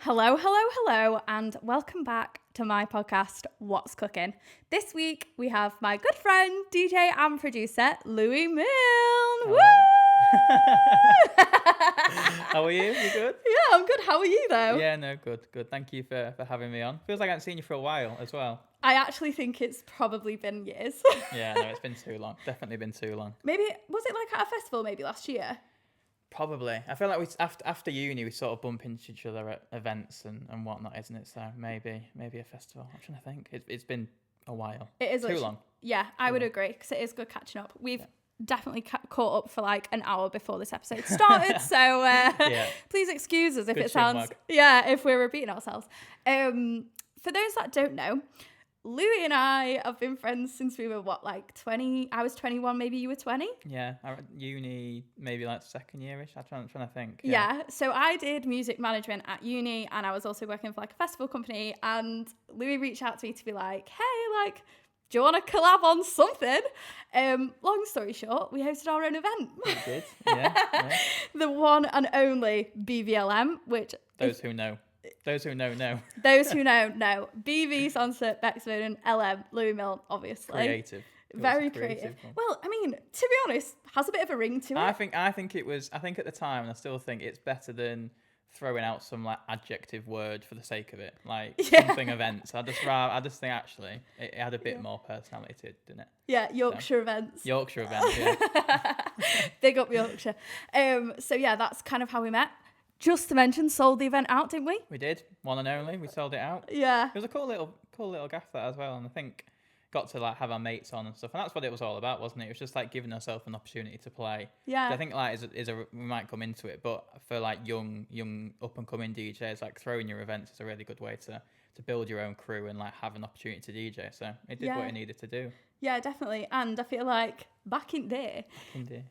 Hello, hello, hello, and welcome back to my podcast, What's Cooking. This week we have my good friend, DJ and producer, Louis Millne. Woo! How are you? You good? Yeah, I'm good. How are you though? Yeah, no, good. Thank you for having me on. Feels like I haven't seen you for a while as well. I actually think it's probably been years. Yeah, no, it's been too long. Definitely been too long. Maybe, was it like at a festival maybe last year? Probably. I feel like after uni we sort of bump into each other at events and whatnot, isn't it? So maybe a festival. I'm trying to think. It's been a while. It is too long. Yeah, I would agree because it is good catching up. We've definitely caught up for like an hour before this episode started, so please excuse us if Good it sounds if we're repeating ourselves. For those that don't know, Louis and I have been friends since we were 20? I was 21, maybe you were 20. Yeah, I went uni maybe like second yearish. I'm trying to think. Yeah, so I did music management at uni, and I was also working for like a festival company. And Louis reached out to me to be like, "Hey, like, do you want to collab on something?" Long story short, we hosted our own event. We did. Yeah. The one and only BVLM, which Those who know, know. Those who know. BV, Sunset, Bexford, and LM, Louis Millne, obviously. Creative. Very creative. Well, I mean, to be honest, has a bit of a ring to it. I think at the time, and I still think it's better than throwing out some like adjective word for the sake of it, like something events. I just think actually it had a bit more personality to it, didn't it? Yeah, Yorkshire events. Yorkshire events, yeah. Big up Yorkshire. So yeah, that's kind of how we met. Just to mention, sold the event out, didn't we? We did, one and only. We sold it out. Yeah. It was a cool little gaff that as well, and I think got to like have our mates on and stuff, and that's what it was all about, wasn't it? It was just like giving ourselves an opportunity to play. Yeah. I think like we might come into it, but for like young up and coming DJs, like throwing your events is a really good way to build your own crew and like have an opportunity to DJ. So it did what it needed to do. Yeah, definitely. And I feel like back in day,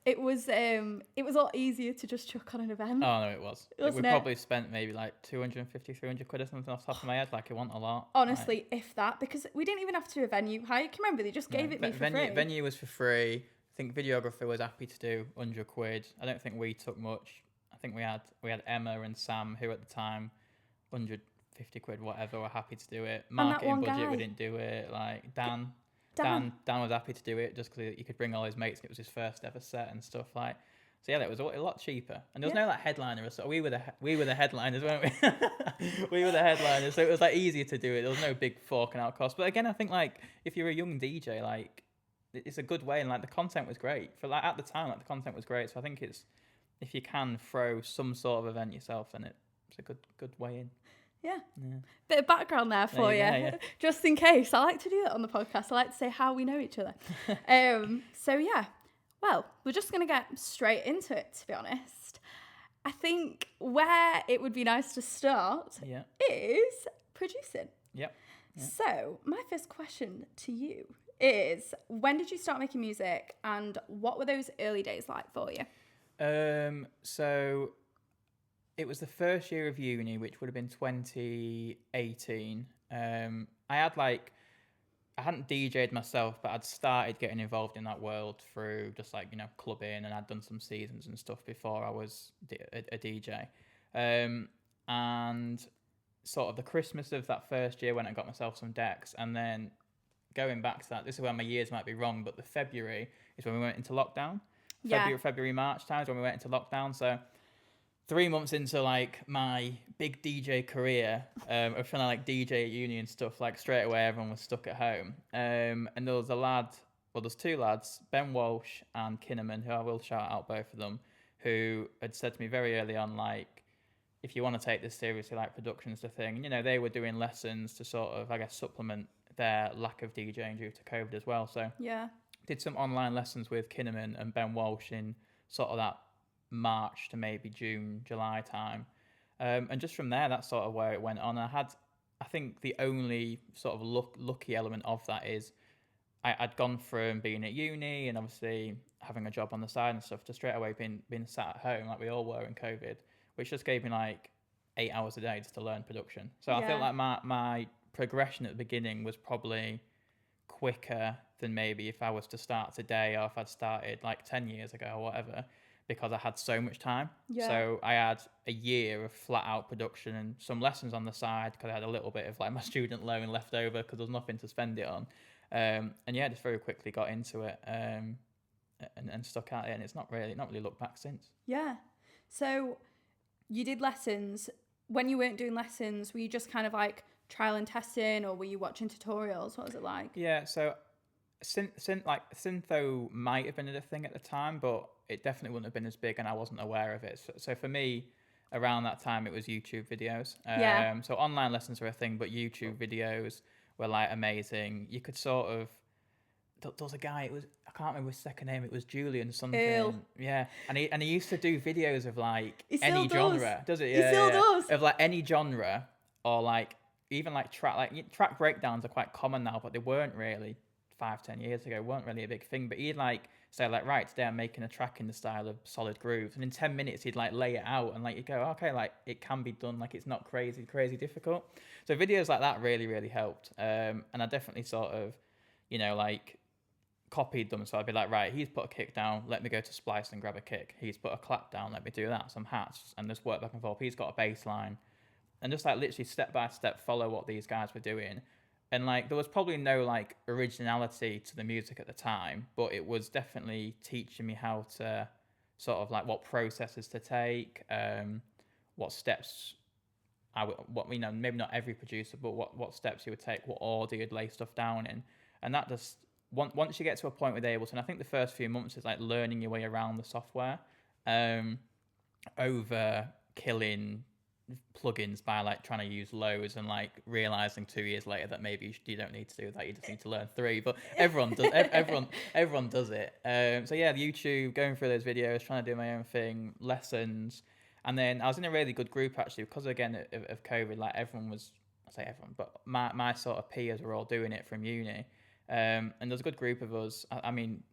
it was a lot easier to just chuck on an event. Oh no, it was. We probably spent maybe like 250, 300 quid or something off the top of my head. Like it wasn't a lot. Honestly, if that, because we didn't even have to do a venue hire. Can you remember they just gave it me for free? Venue was for free. I think videographer was happy to do 100 quid. I don't think we took much. I think we had Emma and Sam, who at the time 150 quid whatever, were happy to do it. Marketing budget, we didn't do it. Like Dan was happy to do it just because he could bring all his mates. It was his first ever set and stuff like. So yeah, that was a lot cheaper, and there was no like headliner. So we were the headliners, weren't we? We were the headliners, so it was like easier to do it. There was no big forking out cost. But again, I think like if you're a young DJ, like it's a good way, and like the content was great for like at the time. Like the content was great, so I think it's if you can throw some sort of event yourself, then it's a good way in. Yeah. Bit of background there for you. Yeah. Just in case. I like to do that on the podcast. I like to say how we know each other. So yeah. Well, we're just going to get straight into it, to be honest. I think where it would be nice to start is producing. Yep. So my first question to you is, when did you start making music and what were those early days like for you? So it was the first year of uni, which would have been 2018. I hadn't DJ'd myself, but I'd started getting involved in that world through just like, clubbing, and I'd done some seasons and stuff before I was a DJ. And sort of the Christmas of that first year when I got myself some decks, and then going back to that, this is where my years might be wrong, but the February is when we went into lockdown. February, March times when we went into lockdown. So 3 months into like my big DJ career, of trying to like DJ at uni and stuff, like straight away everyone was stuck at home. And there was there's two lads, Ben Walsh and Kinnaman, who I will shout out both of them, who had said to me very early on, like, if you want to take this seriously, like production's the thing. And, they were doing lessons to sort of, I guess, supplement their lack of DJing due to COVID as well. So did some online lessons with Kinnaman and Ben Walsh in sort of that March to maybe June, July time. And just from there, that's sort of where it went on. I think the only sort of lucky element of that is I'd gone from being at uni and obviously having a job on the side and stuff to straight away being sat at home like we all were in COVID, which just gave me like 8 hours a day just to learn production. So I feel like my progression at the beginning was probably quicker than maybe if I was to start today or if I'd started like 10 years ago or whatever. because I had so much time. Yeah. So I had a year of flat out production and some lessons on the side because I had a little bit of like my student loan left over because there was nothing to spend it on. And yeah, just very quickly got into it and stuck at it, and it's not really looked back since. Yeah. So you did lessons. When you weren't doing lessons, were you just kind of like trial and testing, or were you watching tutorials? What was it like? Yeah, so Syntho might have been a thing at the time, but it definitely wouldn't have been as big, and I wasn't aware of it. So for me, around that time, it was YouTube videos. So online lessons were a thing, but YouTube videos were like amazing. You could sort of. There was a guy. I can't remember his second name. It was Julian something. Earl. Yeah, and he used to do videos of like any genre. Does it? Yeah, he still does. Of like any genre, or like even like track breakdowns are quite common now, but they weren't really 5-10 years ago. Weren't really a big thing. But he'd like say like, right, today I'm making a track in the style of Solid Grooves, and in 10 minutes he'd like lay it out, and like you go, okay, like it can be done. Like it's not crazy difficult. So videos like that really helped. And I definitely sort of, like copied them. So I'd be like, right, he's put a kick down, let me go to Splice and grab a kick. He's put a clap down, let me do that. Some hats, and just work back and forth. He's got a bass line, and just like literally step by step follow what these guys were doing. And like there was probably no like originality to the music at the time, but it was definitely teaching me how to sort of like what processes to take, what steps maybe not every producer, but what steps you would take, what order you'd lay stuff down in. And that just once you get to a point where they're able to, and I think the first few months is like learning your way around the software, over killing plugins by like trying to use loads and like realizing 2 years later that maybe you don't need to do that, you just need to learn 3. But everyone does everyone does it. So yeah, YouTube, going through those videos, trying to do my own thing, lessons. And then I was in a really good group actually, because again of COVID, like everyone was, I say everyone, but my sort of peers were all doing it from uni. And there's a good group of us. I mean,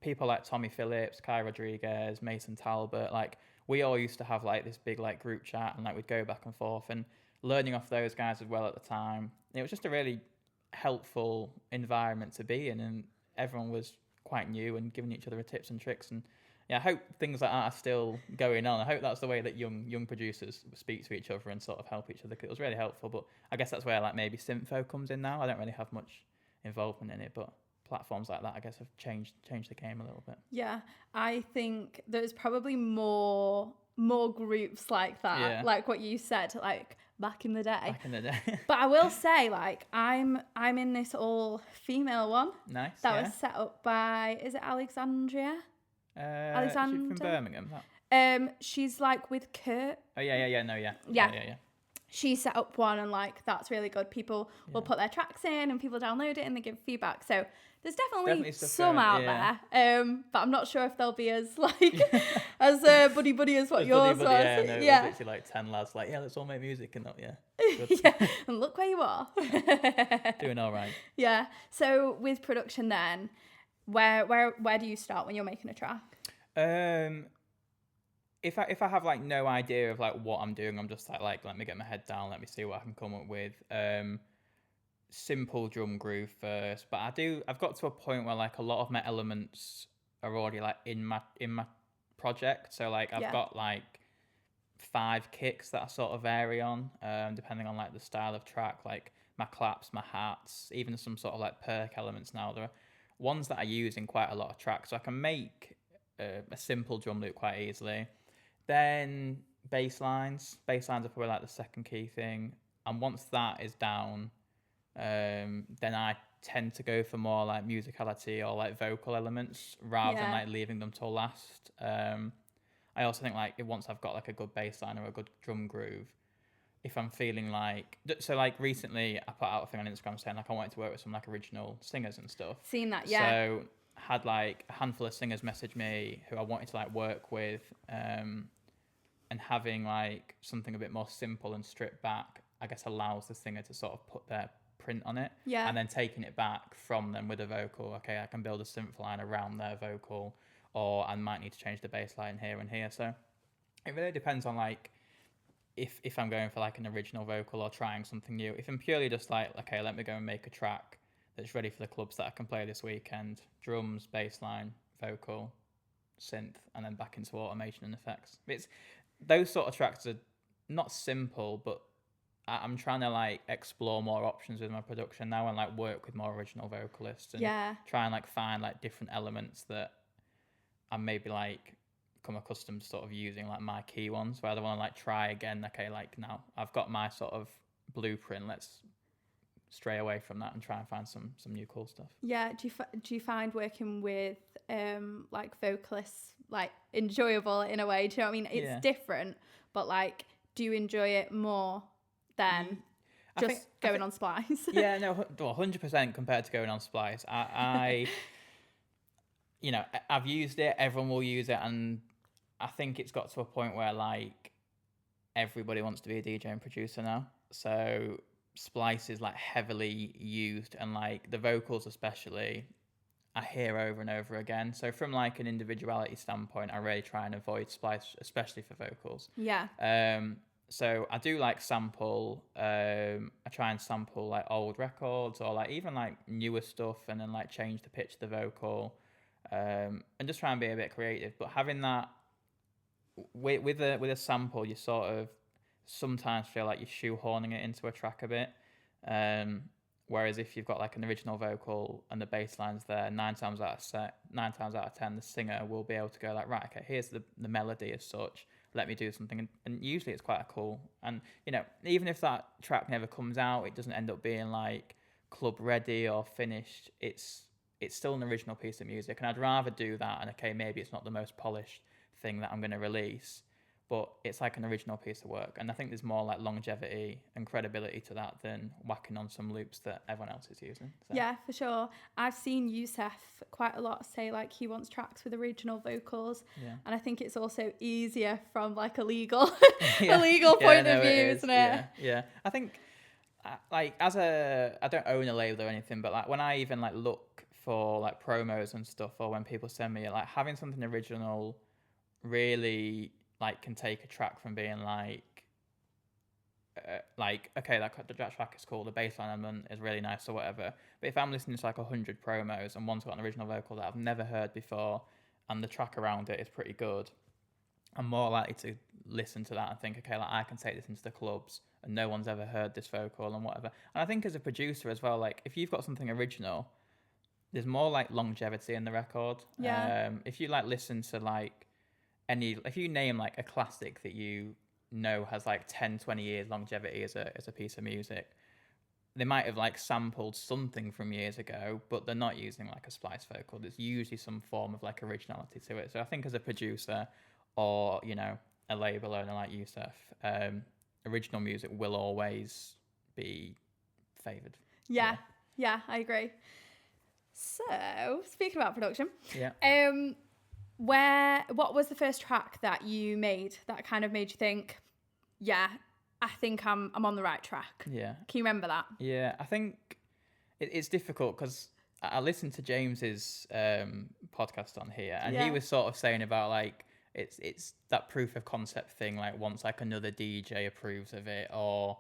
people like Tommy Phillips, Kai Rodriguez, Mason Talbot, like we all used to have like this big like group chat, and like we'd go back and forth, and learning off those guys as well at the time. It was just a really helpful environment to be in, and everyone was quite new and giving each other tips and tricks. And yeah, I hope things like that are still going on. I hope that's the way that young producers speak to each other and sort of help each other, 'cause it was really helpful. But I guess that's where like maybe Syntho comes in now. I don't really have much involvement in it, but platforms like that I guess have changed the game a little bit. Yeah, I think there's probably more groups like that, like what you said, like back in the day. But I will say, like I'm in this all female one. Nice. That was set up by, is it Alexandria? Alexandra from Birmingham. She's like with Kurt. Oh yeah. She set up one, and like that's really good. People will put their tracks in and people download it and they give feedback. So there's definitely some out there. But I'm not sure if they'll be as like as buddy as what yours was. Yeah, it's literally like 10 lads like, let's all make music and that. Yeah, and look where you are. Doing all right. Yeah. So with production then, where do you start when you're making a track? If I have like no idea of like what I'm doing, I'm just like let me get my head down, let me see what I can come up with. Simple drum groove first, but I've got to a point where like a lot of my elements are already like in my project. So like I've got like 5 kicks that I sort of vary on, depending on like the style of track, like my claps, my hats, even some sort of like perk elements now. There are ones that I use in quite a lot of tracks, so I can make a simple drum loop quite easily. Then bass lines are probably like the second key thing, and once that is down, then I tend to go for more like musicality or like vocal elements rather than like leaving them till last. I also think like once I've got like a good bass line or a good drum groove, if I'm feeling like, so like recently I put out a thing on Instagram saying like I wanted to work with some like original singers and stuff. Seen that, So had like a handful of singers message me who I wanted to like work with, and having like something a bit more simple and stripped back, I guess allows the singer to sort of put their print on it, and then taking it back from them with a vocal. Okay, I can build a synth line around their vocal, or I might need to change the bass line here and here. So it really depends on like if I'm going for like an original vocal or trying something new. If I'm purely just like, okay, let me go and make a track that's ready for the clubs that I can play this weekend, drums, bass line, vocal, synth and then back into automation and effects. It's those sort of tracks are not simple, but I'm trying to like explore more options with my production now and like work with more original vocalists and try and like find like different elements that I'm maybe like become accustomed to sort of using like my key ones, where I want to like try again. Okay, like now I've got my sort of blueprint. Let's stray away from that and try and find some new cool stuff. Yeah. Do you find working with like vocalists like enjoyable in a way? Do you know what I mean? It's different, but like, do you enjoy it more than just going on Splice? Yeah, no, 100% compared to going on Splice. I you know, I've used it. Everyone will use it, and I think it's got to a point where like everybody wants to be a DJ and producer now. So Splice is like heavily used, and like the vocals especially I hear over and over again. So from like an individuality standpoint, I really try and avoid Splice, especially for vocals. So I do like sample. I try and sample like old records or like even like newer stuff, and then like change the pitch of the vocal, and just try and be a bit creative. But having that with a sample, you sort of sometimes feel like you're shoehorning it into a track a bit. Whereas if you've got like an original vocal and the bass line's there, 9 times out of 10, the singer will be able to go like, right, okay, here's the melody as such. Let me do something. And usually it's quite a cool. And, you know, even if that track never comes out, it doesn't end up being like club ready or finished. It's still an original piece of music. And I'd rather do that. And okay, maybe it's not the most polished thing that I'm going to release, but it's like an original piece of work. And I think there's more like longevity and credibility to that than whacking on some loops that everyone else is using. So. Yeah, for sure. I've seen Youssef quite a lot say like he wants tracks with original vocals. Yeah. And I think it's also easier from like a legal point of view, isn't it? Yeah. I think like I don't own a label or anything, but like when I even like look for like promos and stuff, or when people send me like having something original really like can take a track from being like okay, that track is cool, the bassline element is really nice or whatever, but if I'm listening to like 100 promos and one's got an original vocal that I've never heard before and the track around it is pretty good, I'm more likely to listen to that and think, okay, like I can take this into the clubs and no one's ever heard this vocal and whatever. And I think as a producer as well, like if you've got something original, there's more like longevity in the record. If you like listen to like if you name like a classic that you know has like 10-20 years longevity as a piece of music, they might have like sampled something from years ago, but they're not using like a Splice vocal. There's usually some form of like originality to it. So I think as a producer or, you know, a label owner like Youssef, original music will always be favoured. Yeah, I agree. So speaking about production, what was the first track that you made that kind of made you think, yeah, I think I'm on the right track? Yeah. Can you remember that? Yeah, I think it's difficult because I listened to James's podcast on here, and he was sort of saying about like it's that proof of concept thing, like once like another DJ approves of it, or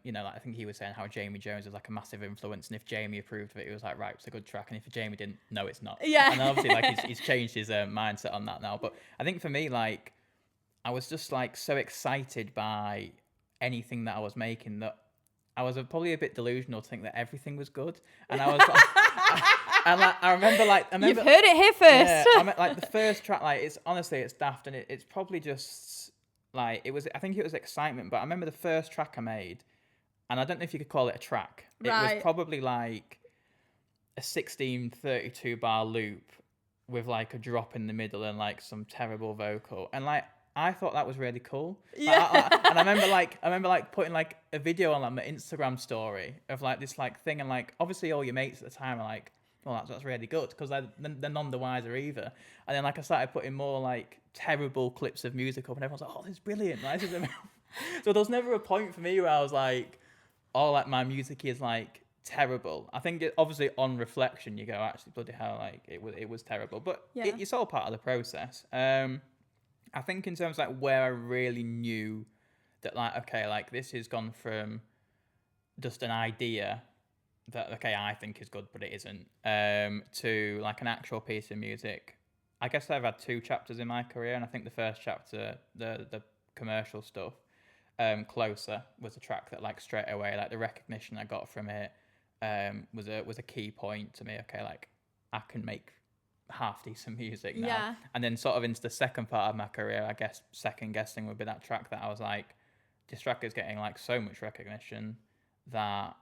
you know, like I think he was saying how Jamie Jones is like a massive influence, and if Jamie approved of it, he was like, right, it's a good track, and if Jamie didn't, no, it's not. Yeah. And obviously like he's changed his mindset on that now. But I think for me, like I was just like so excited by anything that I was making that I was probably a bit delusional to think that everything was good. And I was like, I remember you've heard it here first. Yeah, like the first track, like it's daft, and it's probably just like I think it was excitement. But I remember the first track I made, and I don't know if you could call it a track. It was probably like a 1632 bar loop with like a drop in the middle and like some terrible vocal, and like I thought that was really cool. Yeah. And I remember like putting like a video on like my Instagram story of like this like thing, and like obviously all your mates at the time are like, well, that's really good, because they're none the wiser either. And then like I started putting more like terrible clips of music up, and everyone's like, oh, this is brilliant. Like, this is amazing. So there was never a point for me where I was like, oh, like my music is like terrible. I think obviously on reflection you go, actually bloody hell, like it was terrible. But it's all part of the process. I think in terms of like where I really knew that like, okay, like this has gone from just an idea that, okay, I think is good, but it isn't, to like an actual piece of music, I guess I've had 2 chapters in my career, and I think the first chapter, the commercial stuff, Closer, was a track that like straight away, like the recognition I got from it was a key point to me. Okay, like I can make half decent music now. Yeah. And then sort of into the second part of my career, I guess second guessing would be that track that I was like, this track is getting like so much recognition that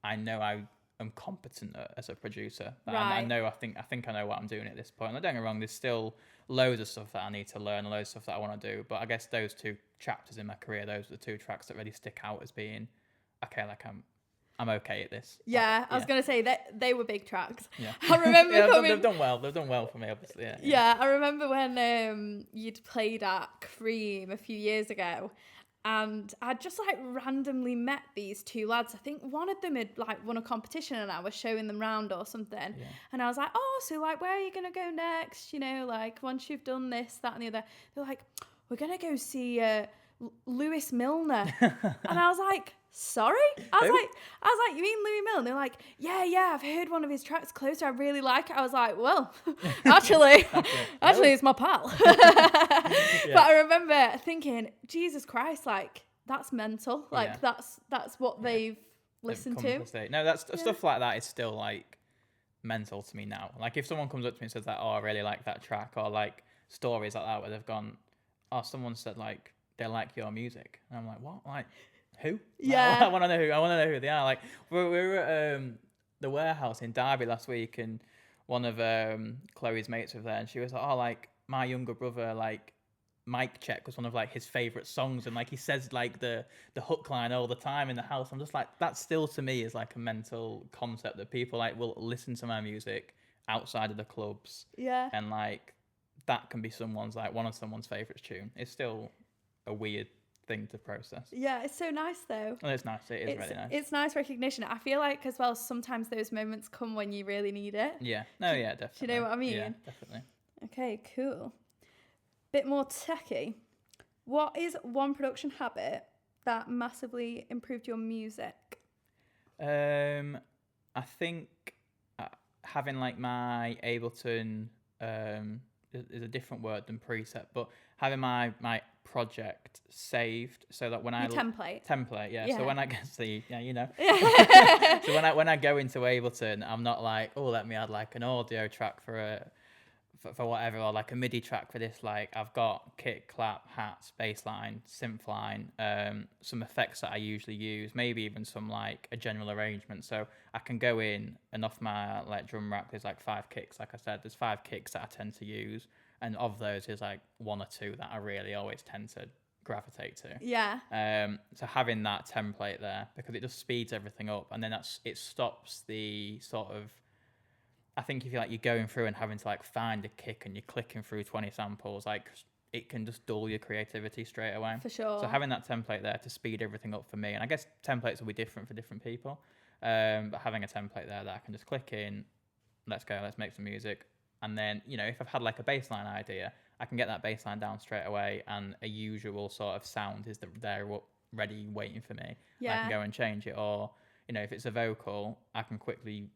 I know I am competent as a producer. Right. I think I know what I'm doing at this point. Like, don't get me wrong, there's still loads of stuff that I need to learn, loads of stuff that I want to do. But I guess those 2 chapters in my career, those are the 2 tracks that really stick out as being, okay, like I'm okay at this. Yeah, I was going to say that they were big tracks. Yeah. I remember they've done well. They've done well for me, obviously. Yeah, I remember when you'd played at Cream a few years ago, and I'd just like randomly met these 2 lads. I think one of them had like won a competition and I was showing them round or something. Yeah. And I was like, oh, so like, where are you going to go next? You know, like once you've done this, that and the other. They're like, we're going to go see Lewis Millne. And I was like, sorry? I was like, you mean Louis Millne? They're like, yeah, I've heard one of his tracks, Closer. I really like it. I was like, well, actually, it's my pal. But I remember thinking, Jesus Christ, like that's mental. Like that's what they've listened to. No, that's stuff like that is still like mental to me now. Like if someone comes up to me and says that, oh, I really like that track, or like stories like that where they've gone, oh, someone said like they like your music, and I'm like, what? Like who? Yeah. I want to know who they are. Like we were at the warehouse in Derby last week, and one of Chloe's mates was there, and she was like, oh, like my younger brother, like Mic Check was one of like his favorite songs, and like he says like the hook line all the time in the house. I'm just like, that still to me is like a mental concept that people like will listen to my music outside of the clubs. Yeah. And like that can be someone's like one of someone's favorite tune. It's still a weird thing to process. Yeah, it's so nice though. Well, it's nice. It is really nice. It's nice recognition. I feel like as well sometimes those moments come when you really need it. Yeah. No, yeah, definitely. Do you know what I mean? Yeah, definitely. Okay, cool. Bit more techie. What is one production habit that massively improved your music? I think having like my Ableton is a different word than preset, but having my project saved so that when template, yeah. So when I get so when I go into Ableton, I'm not like, oh, let me add like an audio track for whatever, or like a MIDI track for this. Like I've got kick, clap, hats, bass line, synth line, some effects that I usually use, maybe even some like a general arrangement. So I can go in and off my like drum rack, there's like 5 kicks. Like I said, there's 5 kicks that I tend to use, and of those there's like 1 or 2 that I really always tend to gravitate to. Yeah. So having that template there, because it just speeds everything up, and then it stops the sort of, I think if you're going through and having to like find a kick and you're clicking through 20 samples, like it can just dull your creativity straight away. For sure. So having that template there to speed everything up for me, and I guess templates will be different for different people, but having a template there that I can just click in, let's go, let's make some music. And then, if I've had like a bassline idea, I can get that bassline down straight away, and a usual sort of sound is there ready waiting for me. Yeah. I can go and change it, or, if it's a vocal, I can quickly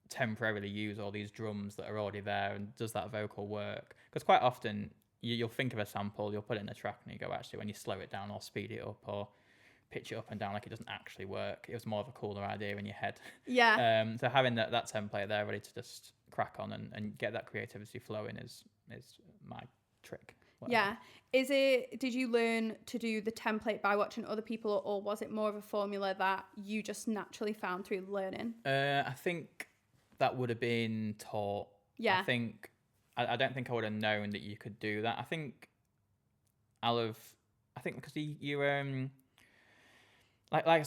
temporarily use all these drums that are already there, and does that vocal work? Because quite often you'll think of a sample, you'll put it in a track, and you go, actually, when you slow it down or speed it up or pitch it up and down, like it doesn't actually work. It was more of a cooler idea in your head. Yeah. So having that template there ready to just crack on and get that creativity flowing is my trick. Whatever. Yeah. Did you learn to do the template by watching other people, or was it more of a formula that you just naturally found through learning? I think that would have been taught. Yeah. I don't think I would have known that you could do that. I think because you like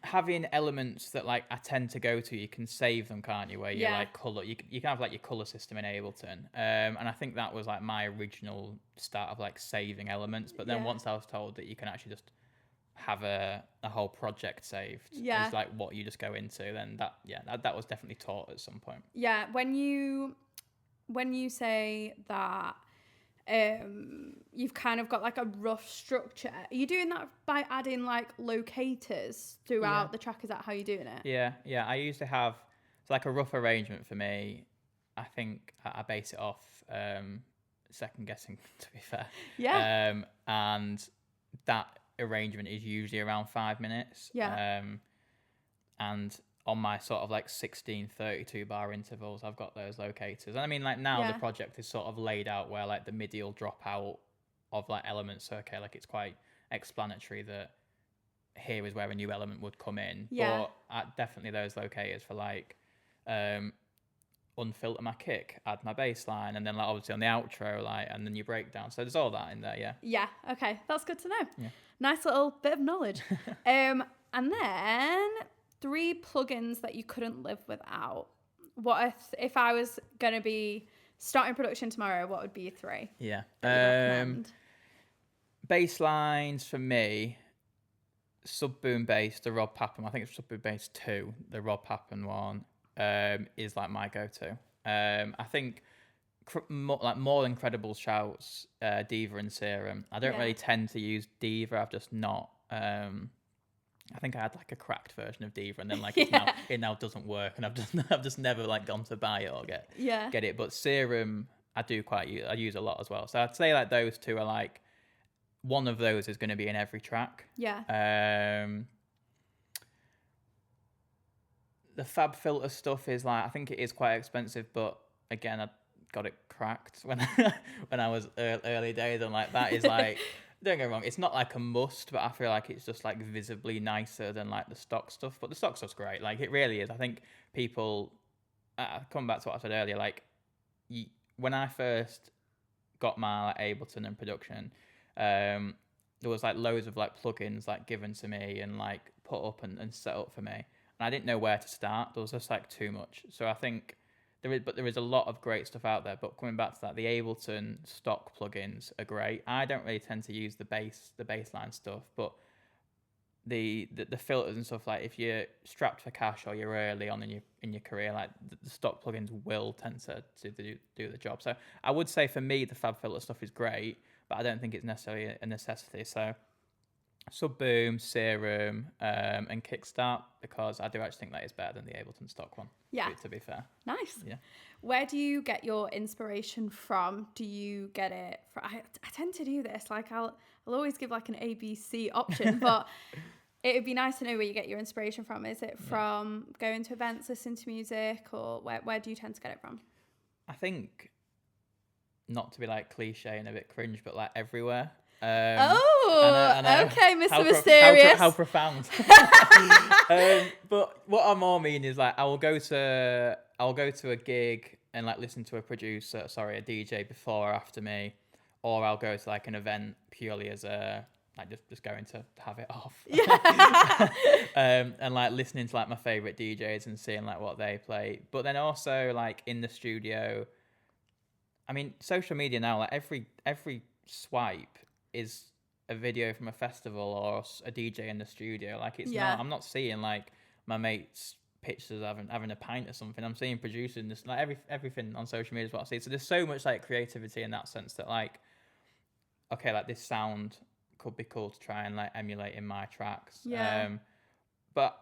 having elements that like I tend to go to, you can save them, can't you? Where you like color, you can have like your color system in Ableton, and I think that was like my original start of like saving elements. But then once I was told that you can actually just have a whole project saved, it's like what you just go into, then that was definitely taught at some point. Yeah, when you say that you've kind of got like a rough structure, are you doing that by adding like locators throughout the track? Is that how you're doing it? Yeah. I used to have like a rough arrangement for me I think I base it off second guessing, to be fair. Yeah. And that arrangement is usually around 5 minutes. Yeah. And on my sort of like 16 32 bar intervals, I've got those locators. And I mean, like now the project is sort of laid out where like the MIDI will drop out of like elements. So okay, like it's quite explanatory that here is where a new element would come in. Yeah. But definitely those locators for like unfilter my kick, add my bass line, and then like obviously on the outro, like, and then your breakdown. So there's all that in there. Yeah. Okay, that's good to know. Yeah. Nice little bit of knowledge. And then 3 plugins that you couldn't live without. What if I was gonna be starting production tomorrow? What would be your 3? Yeah. Recommend? Bass lines for me. Sub boom bass, the Rob Pappen. I think it's Sub boom bass 2. The Rob Pappen one is like my go-to. I think more incredible shouts, Diva and Serum. I don't really tend to use Diva. I've just not. I think I had like a cracked version of Diva, and then like it now doesn't work, and I've just never like gone to buy it or get it. But Serum, I use a lot as well. So I'd say like those 2 are like, one of those is going to be in every track. Yeah. The Fab Filter stuff is like, I think it is quite expensive, but again, I got it cracked when I was early days, and like that is like, don't get me wrong, it's not like a must, but I feel like it's just like visibly nicer than like the stock stuff. But the stock stuff's great, like it really is. I think people, come back to what I said earlier, like when I first got my like Ableton and production, there was like loads of like plugins like given to me and like put up and set up for me, and I didn't know where to start. There was just like too much. So I think there is a lot of great stuff out there. But coming back to that, the Ableton stock plugins are great. I don't really tend to use the baseline stuff, but the filters and stuff, like if you're strapped for cash or you're early on in your career, like the stock plugins will tend to do the job. So I would say for me the Fab Filter stuff is great, but I don't think it's necessarily a necessity. So Sub Boom, Serum, and Kickstart, because I do actually think that is better than the Ableton stock one. Yeah. To be fair. Nice. Yeah. Where do you get your inspiration from? Do you get it from, I tend to do this, like I'll always give like an ABC option, but it would be nice to know where you get your inspiration from. Is it from going to events, listening to music, or where do you tend to get it from? I think, not to be like cliche and a bit cringe, but like everywhere. I know. Okay, Mr. Mysterious. How profound. But what I more mean is like I'll go to a gig and like listen to a DJ before or after me, or I'll go to like an event purely as a like just going to have it off. Yeah. And like listening to like my favorite DJs and seeing like what they play. But then also like in the studio, I mean, social media now, like every swipe is a video from a festival or a DJ in the studio. Like it's not, I'm not seeing like my mates pictures having a pint or something. I'm seeing producing this, like everything on social media is what I see. So there's so much like creativity in that sense that like, okay, like this sound could be cool to try and like emulate in my tracks. Yeah. But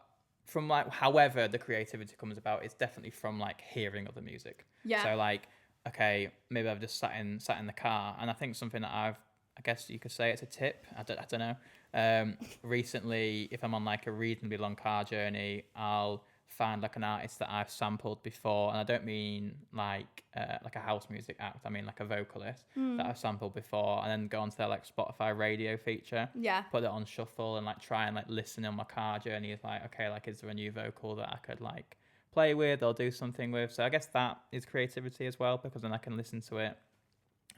from like, however the creativity comes about, it's definitely from like hearing other music. Yeah. So like, okay, maybe I've just sat in the car, and I think something that I guess you could say it's a tip. I don't know. Recently, if I'm on like a reasonably long car journey, I'll find like an artist that I've sampled before, and I don't mean like a house music act. I mean like a vocalist that I've sampled before, and then go onto their like Spotify radio feature. Yeah. Put it on shuffle and like try and like listen on my car journey. Is like, okay, like is there a new vocal that I could like play with or do something with? So I guess that is creativity as well, because then I can listen to it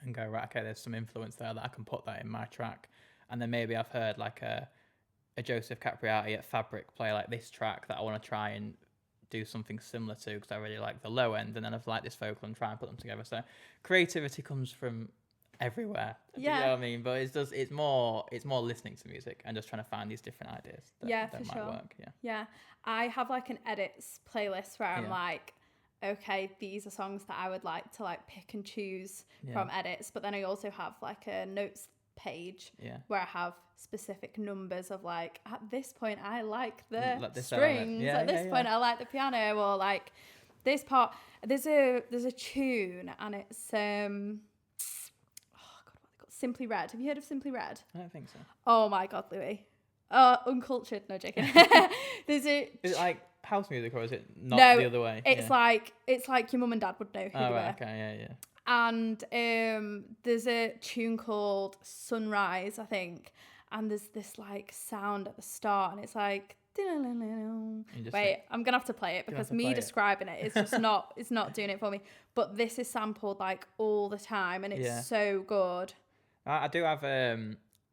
and go, right, okay, there's some influence there that I can put that in my track. And then maybe I've heard like a Joseph Capriati at Fabric play like this track that I want to try and do something similar to, because I really like the low end, and then I've liked this vocal and try and put them together. So creativity comes from everywhere. Yeah. You know what I mean? But it's more listening to music and just trying to find these different ideas that might work. Yeah. I have like an edits playlist where I'm like, okay, these are songs that I would like to like pick and choose from edits. But then I also have like a notes page where I have specific numbers of like, at this point I like the strings, at this point I like the piano, or like this part, there's a tune, and it's oh god, what are they called? Simply Red. Have you heard of Simply Red? I don't think so. Oh my god, Louis. Uncultured, no joking. Is it like house music, or is it not no, the other way? It's like your mum and dad would know who they were. Okay, yeah. And there's a tune called Sunrise, I think, and there's this like sound at the start, and it's like wait, I'm gonna have to play it because me describing it is just not it's not doing it for me. But this is sampled like all the time, and it's so good. I do have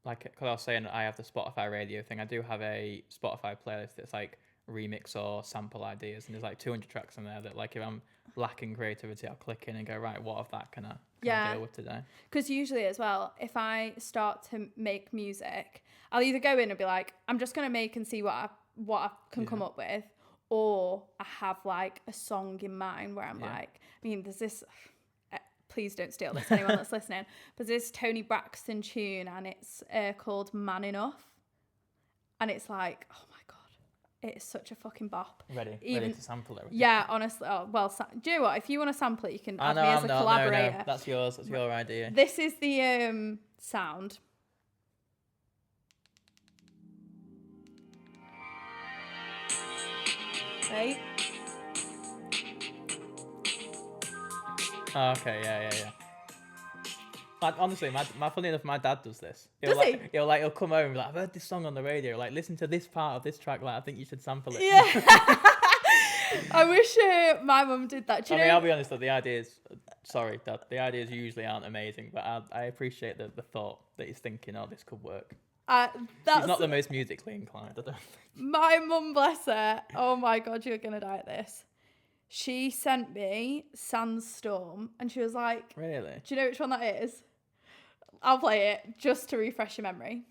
like, because I was saying I have the Spotify radio thing, I do have a Spotify playlist that's like remix or sample ideas, and there's like 200 tracks on there that, like, if I'm lacking creativity, I'll click in and go, right, what of that can I deal with today? Because usually as well, if I start to make music, I'll either go in and be like, I'm just going to make and see what I can come up with, or I have like a song in mind where I'm like, I mean, there's this... Please don't steal this, anyone that's listening. But there's this Tony Braxton tune, and it's called Man Enough. And it's like, oh my God, it is such a fucking bop. Ready to sample it. Yeah, honestly. Oh, well, do you know what? If you want to sample it, you can add me as a collaborator. No. That's yours. That's your idea. This is the sound. Right? Oh, okay, yeah. Honestly, funny enough, my dad does this. He'll come home and be like, I've heard this song on the radio. Like, listen to this part of this track. Like, I think you should sample it. Yeah. I wish my mum did that. Do you know? I'll be honest, though, the ideas, sorry, Dad, the ideas usually aren't amazing, but I appreciate the thought that he's thinking, oh, this could work. He's not the most musically inclined, I don't think. My mum, bless her. Oh my God, you're going to die at this. She sent me Sandstorm, and she was like, really? Do you know which one that is? I'll play it just to refresh your memory.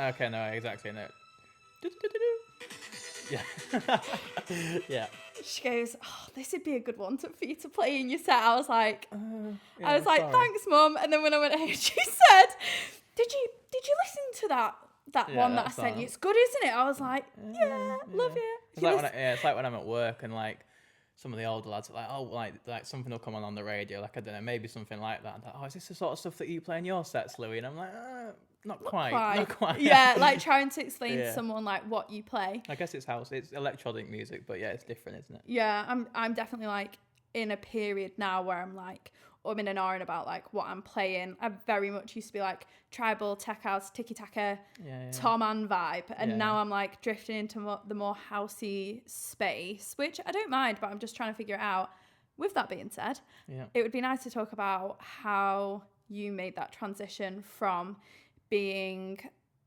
Okay, no, exactly, no. Yeah. Yeah. She goes, oh, this would be a good one for you to play in your set. I was like, sorry. Thanks, Mum. And then when I went home, she said, did you listen to that one that I sent you? It's good, isn't it? I was like, yeah. Love it. It's like when I'm at work and like some of the older lads are like, oh, like something will come on the radio, like, I don't know, maybe something like that. And like, oh, is this the sort of stuff that you play in your sets, Louis? And I'm like, not quite. Yeah, like trying to explain to someone like what you play. I guess it's electronic music, but yeah, it's different, isn't it? Yeah, I'm definitely like in a period now where I'm like, I'm in an R and about like what I'm playing. I very much used to be like tribal, tech house, tiki taka, Tom and vibe, and now I'm like drifting into the more housey space, which I don't mind, but I'm just trying to figure it out. With that being said, it would be nice to talk about how you made that transition from being,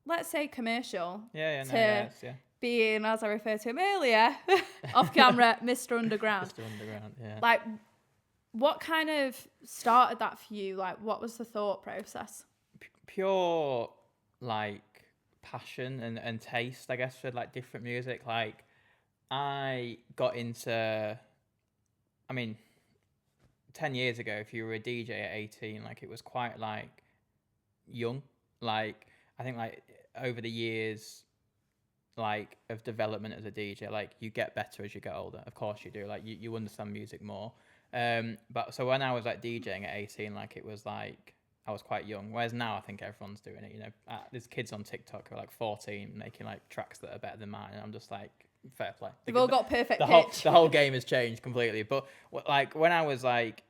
let's say, commercial to being, as I referred to him earlier, off camera, Mr. Underground. Mr. Underground, yeah. Like, what kind of started that for you? Like, what was the thought process? Pure, like, passion and taste, I guess, for, like, different music. Like, I got into, 10 years ago, if you were a DJ at 18, like, it was quite, like, young. Like, I think, like, over the years, like, of development as a DJ, like, you get better as you get older. Of course you do. Like, you understand music more. But so when I was like DJing at 18, like, it was like I was quite young, whereas now I think everyone's doing it, you know. There's kids on TikTok who are like 14 making like tracks that are better than mine, and I'm just like, fair play. They've all got perfect pitch. The whole game has changed completely. But like when I was like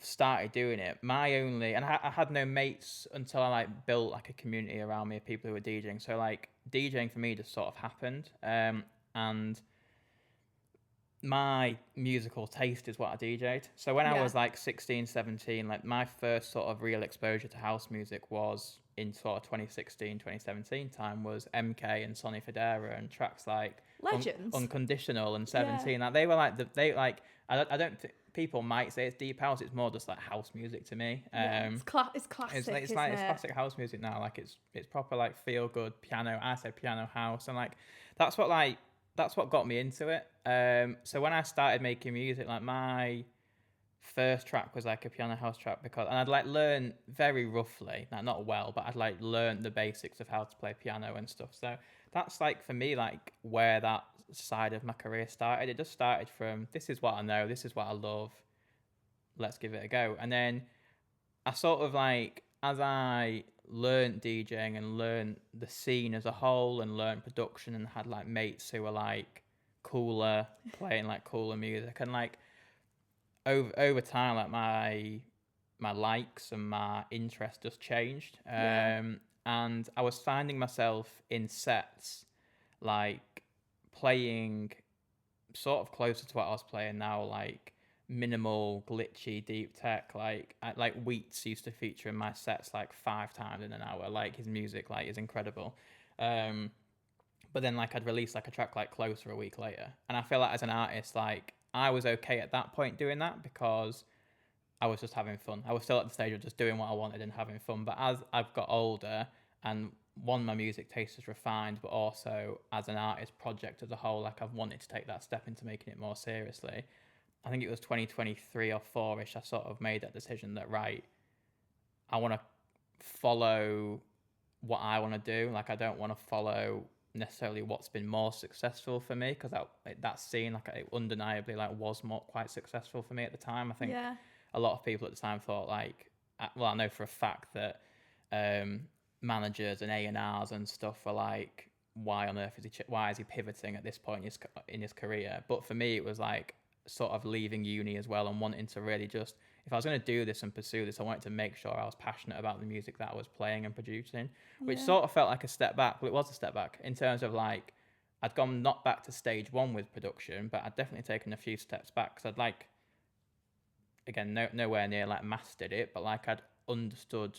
started doing it, I had no mates until I like built like a community around me of people who were DJing. So like DJing for me just sort of happened, and my musical taste is what I DJ'd. So when I was like 16, 17, like my first sort of real exposure to house music was in sort of 2016, 2017 time, was MK and Sonny Fodera and tracks like Legends. Unconditional and 17. Like they were like I don't think people might say it's deep house. It's more just like house music to me. It's classic. It's classic house music now. Like it's proper like feel good piano. I said piano house, and like that's what got me into it. So when I started making music, like my first track was like a piano house track because, and I'd like learn very roughly, like not well, but I'd like learn the basics of how to play piano and stuff. So that's like for me, like where that side of my career started. It just started from, this is what I know, this is what I love, let's give it a go. And then I sort of like, as I learned DJing and learned the scene as a whole and learned production and had like mates who were like cooler, playing like cooler music, and like over time, like my likes and my interest just changed. And I was finding myself in sets like playing sort of closer to what I was playing now, like minimal, glitchy, deep tech. Like Wheats used to feature in my sets like 5 times in an hour. Like his music like is incredible. But then like I'd release like a track like Closer a week later, and I feel like as an artist, like I was okay at that point doing that because I was just having fun. I was still at the stage of just doing what I wanted and having fun. But as I've got older and one, my music taste is refined, but also as an artist project as a whole, like I've wanted to take that step into making it more seriously. I think it was 2023 or 4-ish, I sort of made that decision that, right, I want to follow what I want to do. Like I don't want to follow necessarily what's been more successful for me, because that scene, like it undeniably like was more quite successful for me at the time. I think a lot of people at the time thought like, well, I know for a fact that managers and A&Rs and stuff were like, why on earth why is he pivoting at this point in his career? But for me, it was like sort of leaving uni as well and wanting to really just, if I was going to do this and pursue this, I wanted to make sure I was passionate about the music that I was playing and producing, which sort of felt like a step back. Well, it was a step back in terms of like, I'd gone not back to stage 1 with production, but I'd definitely taken a few steps back because I'd like, again, nowhere near like mastered it, but like I'd understood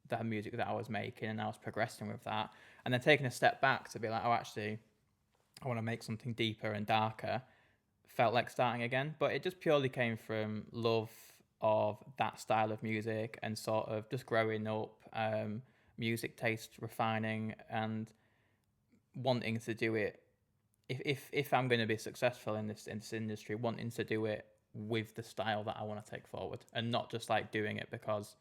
the music that I was making and I was progressing with that. And then taking a step back to be like, oh, actually, I want to make something deeper and darker, felt like starting again. But it just purely came from love of that style of music and sort of just growing up, music taste refining and wanting to do it. If I'm going to be successful in this industry, wanting to do it with the style that I want to take forward and not just like doing it because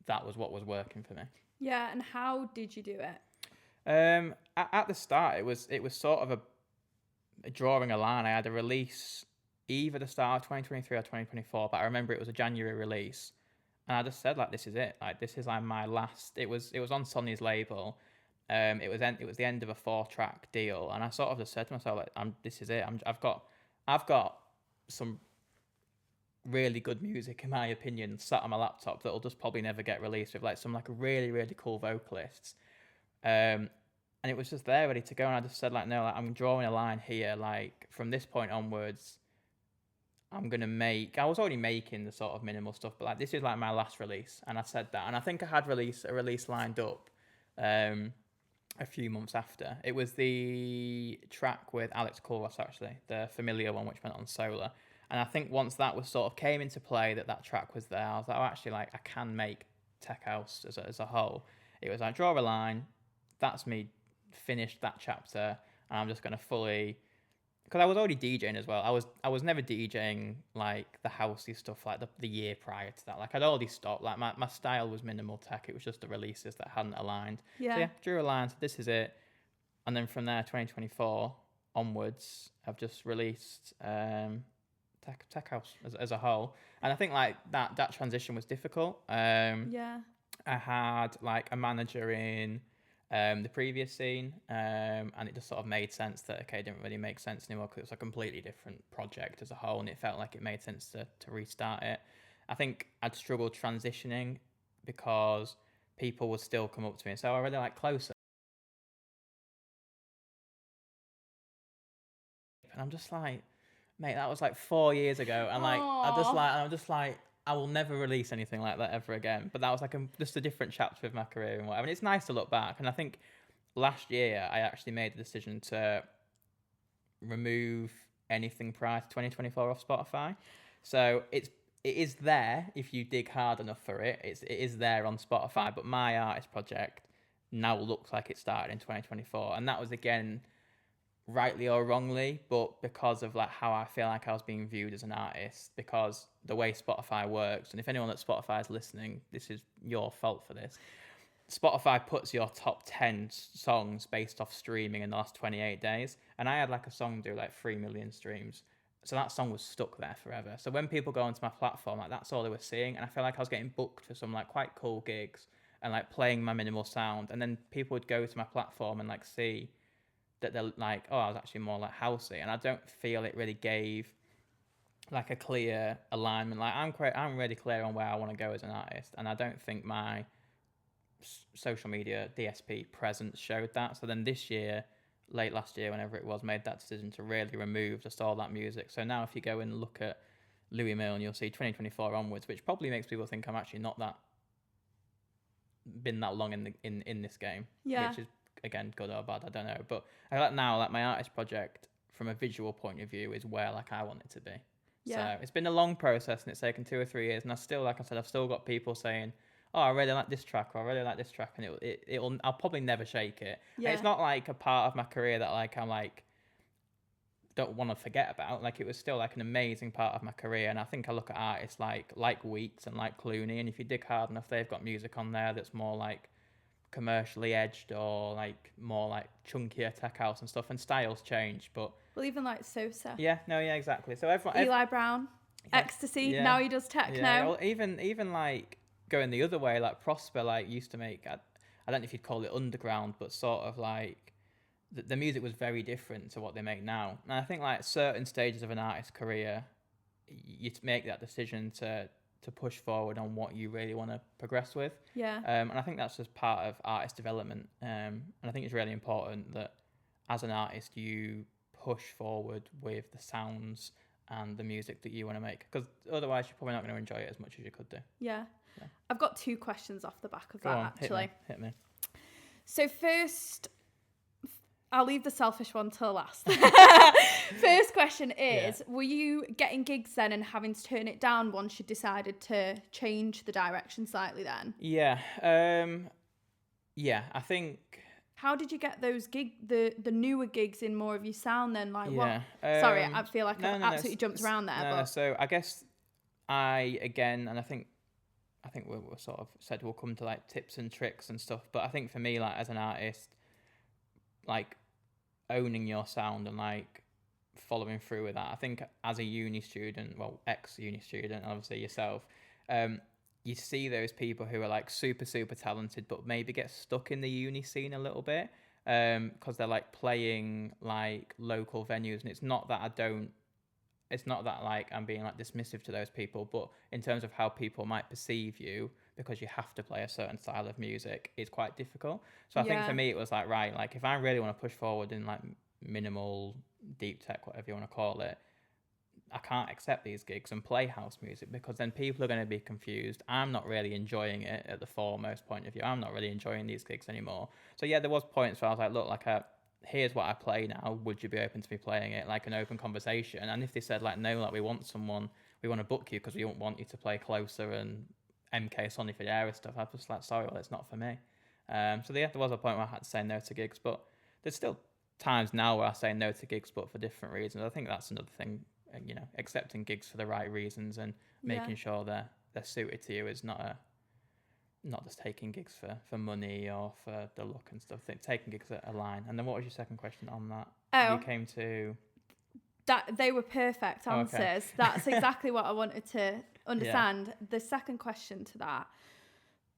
that was what was working for me. Yeah, and how did you do it? At the start, it was sort of a drawing a line. I had a release either the start of 2023 or 2024, but I remember it was a January release, and I just said like, this is it. Like this is like my last. It was on Sony's label. It was the end of a 4-track deal, and I sort of just said to myself like, this is it. I've got some really good music in my opinion sat on my laptop that'll just probably never get released, with like some like really really cool vocalists, and it was just there ready to go. And I just said like, no, like, I'm drawing a line here, like from this point onwards I'm gonna make, I was already making the sort of minimal stuff, but like this is like my last release. And I said that, and I think I had a release lined up a few months after. It was the track with Alex Kulros, actually, the Familiar one, which went on Solar. And I think once that was sort of came into play, that track was there, I was like, oh, actually, like I can make tech house as a whole. It was like, draw a line, that's me finished that chapter, and I'm just going to fully, because I was already DJing as well. I was never DJing like the housey stuff like the year prior to that. Like I'd already stopped. Like my style was minimal tech. It was just the releases that hadn't aligned. Yeah. So yeah, drew a line. So this is it. And then from there, 2024 onwards, I've just released tech house as a whole. And I think like that transition was difficult. Yeah. I had like a manager in the previous scene, and it just sort of made sense that, okay, it didn't really make sense anymore because it was a completely different project as a whole, and it felt like it made sense to restart it. I think I'd struggled transitioning because people would still come up to me and say, oh, I really like Closer. And I'm just like, mate, that was like 4 years ago. And like, I'm just like, I will never release anything like that ever again. But that was like just a different chapter of my career and whatever. And it's nice to look back. And I think last year I actually made the decision to remove anything prior to 2024 off Spotify. So it is there if you dig hard enough for it. It is there on Spotify. But my artist project now looks like it started in 2024. And that was again rightly or wrongly, but because of like how I feel like I was being viewed as an artist, because the way Spotify works, and if anyone at Spotify is listening, this is your fault for this. Spotify puts your top 10 songs based off streaming in the last 28 days. And I had like a song do like 3 million streams. So that song was stuck there forever. So when people go onto my platform, like that's all they were seeing. And I feel like I was getting booked for some like quite cool gigs and like playing my minimal sound. And then people would go to my platform and like see that they're like, oh, I was actually more like housey. And I don't feel it really gave like a clear alignment. Like I'm really clear on where I want to go as an artist. And I don't think my social media DSP presence showed that. So then this year, late last year, whenever it was, made that decision to really remove just all that music. So now if you go and look at Louis Millne, you'll see 2024 onwards, which probably makes people think I'm actually not that been that long in this game, which is again good or bad, I don't know. But I like now, like my artist project from a visual point of view is where like I want it to be. So it's been a long process and it's taken 2 or 3 years, and I still, like I said, I've still got people saying, oh, I really like this track, or I really like this track, and it'll I'll probably never shake it. Yeah. It's not like a part of my career that like I'm like don't want to forget about. Like it was still like an amazing part of my career, and I think I look at artists like Weeks and like Clooney, and if you dig hard enough, they've got music on there that's more like commercially edged or like more like chunkier tech house and stuff, and styles change, but even like Sosa. Exactly. So everyone, Eli Brown, Ecstasy. Now he does techno. Well, even like going the other way, like Prosper like used to make, I don't know if you'd call it underground, but sort of like the music was very different to what they make now. And I think like certain stages of an artist's career, you make that decision to push forward on what you really want to progress with. And I think that's just part of artist development. And I think it's really important that as an artist you push forward with the sounds and the music that you want to make, because otherwise you're probably not going to enjoy it as much as you could do. I've got 2 questions off the back of that, actually. Hit me. So first, I'll leave the selfish one till last. First question is, were you getting gigs then and having to turn it down once you decided to change the direction slightly then? I think... How did you get those the newer gigs in more of your sound then? Like what? Sorry, I feel like I've absolutely jumped around there. So I guess I think we're sort of said we'll come to like tips and tricks and stuff, but I think for me, like as an artist, like owning your sound and like following through with that, I think as a uni student, well, ex-uni student, obviously yourself, you see those people who are like super talented but maybe get stuck in the uni scene a little bit because they're like playing like local venues, and it's not that like I'm being like dismissive to those people, but in terms of how people might perceive you because you have to play a certain style of music, it's quite difficult. So I think for me it was like, right, like if I really want to push forward in like minimal, deep tech, whatever you want to call it, I can't accept these gigs and play house music because then people are going to be confused. I'm not really enjoying it at the foremost point of view. I'm not really enjoying these gigs anymore. So there was points where I was like, look, like here's what I play now. Would you be open to me playing it? Like an open conversation. And if they said like, no, like we want to book you because we don't want you to play Closer and MK Sonny for the Air and stuff, I was just like, sorry, well, it's not for me. So there was a point where I had to say no to gigs, but there's still times now where I say no to gigs, but for different reasons. I think that's another thing, accepting gigs for the right reasons and making sure they're suited to you is not just taking gigs for money or for the look and stuff. Taking gigs that align. And then what was your second question on that? You came to... That they were perfect answers. Okay. That's exactly what I wanted to understand. The second question to that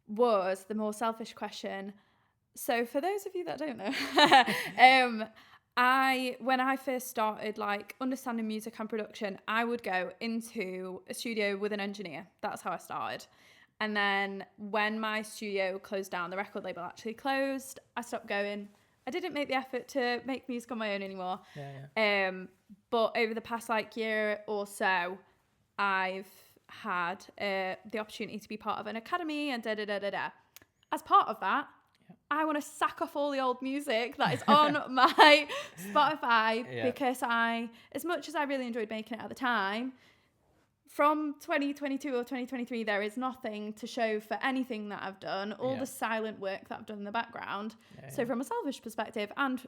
was the more selfish question. So for those of you that don't know, when I first started like understanding music and production, I would go into a studio with an engineer. That's how I started. And then when my studio closed down, the record label actually closed, I stopped going. I didn't make the effort to make music on my own anymore. But over the past like year or so, I've had the opportunity to be part of an academy and As part of that, I want to sack off all the old music that is on my Spotify because as much as I really enjoyed making it at the time, from 2022 or 2023, there is nothing to show for anything that I've done, all the silent work that I've done in the background. So from a selfish perspective and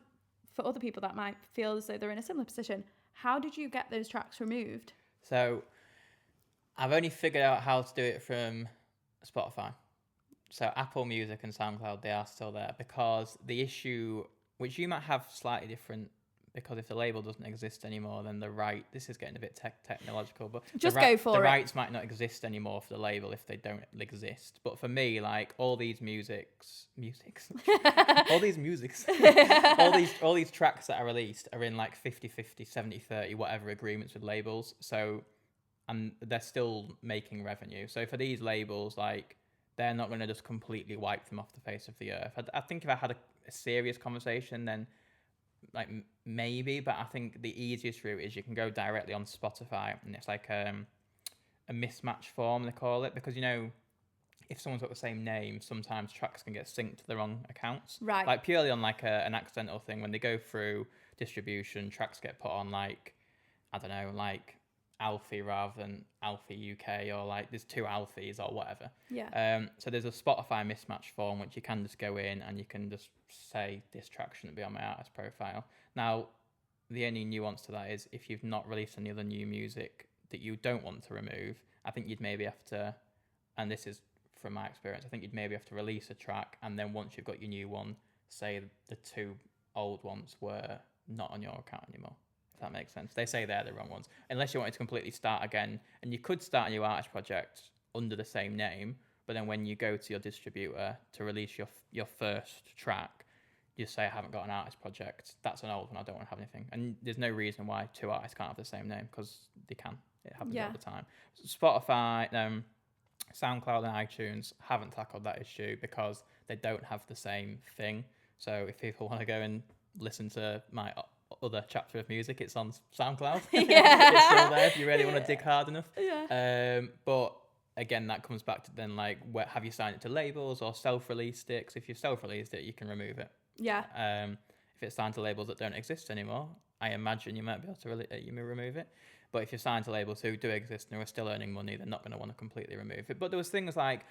for other people that might feel as though they're in a similar position, how did you get those tracks removed? So I've only figured out how to do it from Spotify. So Apple Music and SoundCloud, they are still there, because the issue, which you might have slightly different, because if the label doesn't exist anymore, then this is getting a bit technological, but just go for it. The rights might not exist anymore for the label if they don't exist. But for me, like all these all these tracks that are released are in like 50-50, 70-30, whatever agreements with labels. So, and they're still making revenue. So for these labels, like, they're not going to just completely wipe them off the face of the earth. I think if I had a serious conversation, then like maybe, but I think the easiest route is you can go directly on Spotify, and it's like a mismatch form, they call it, because, you know, if someone's got the same name, sometimes tracks can get synced to the wrong accounts. Right. Like purely on like an accidental thing, when they go through distribution, tracks get put on like, I don't know, like Alfie rather than Alfie UK, or like there's two Alfies or whatever. Yeah. So there's a Spotify mismatch form which you can just go in and you can just say this track shouldn't be on my artist profile. Now, the only nuance to that is if you've not released any other new music that you don't want to remove, I think you'd maybe have to, and this is from my experience, I think you'd maybe have to release a track, and then once you've got your new one, say the two old ones were not on your account anymore. That makes sense. They say they're the wrong ones. Unless you wanted to completely start again, and you could start a new artist project under the same name, but then when you go to your distributor to release your first track, you say, I haven't got an artist project. That's an old one. I don't want to have anything. And there's no reason why two artists can't have the same name, because they can. It happens all the time. Spotify, SoundCloud and iTunes haven't tackled that issue because they don't have the same thing. So if people want to go and listen to my other chapter of music, it's on SoundCloud. It's still there if you really want to dig hard enough. But again, that comes back to then, like, have you signed it to labels or self-released it? 'Cause if you've self-released it, you can remove it. If it's signed to labels that don't exist anymore, I imagine you might be able to you may remove it. But if you're signed to labels who do exist and who are still earning money, they're not going to want to completely remove it. But there was things like,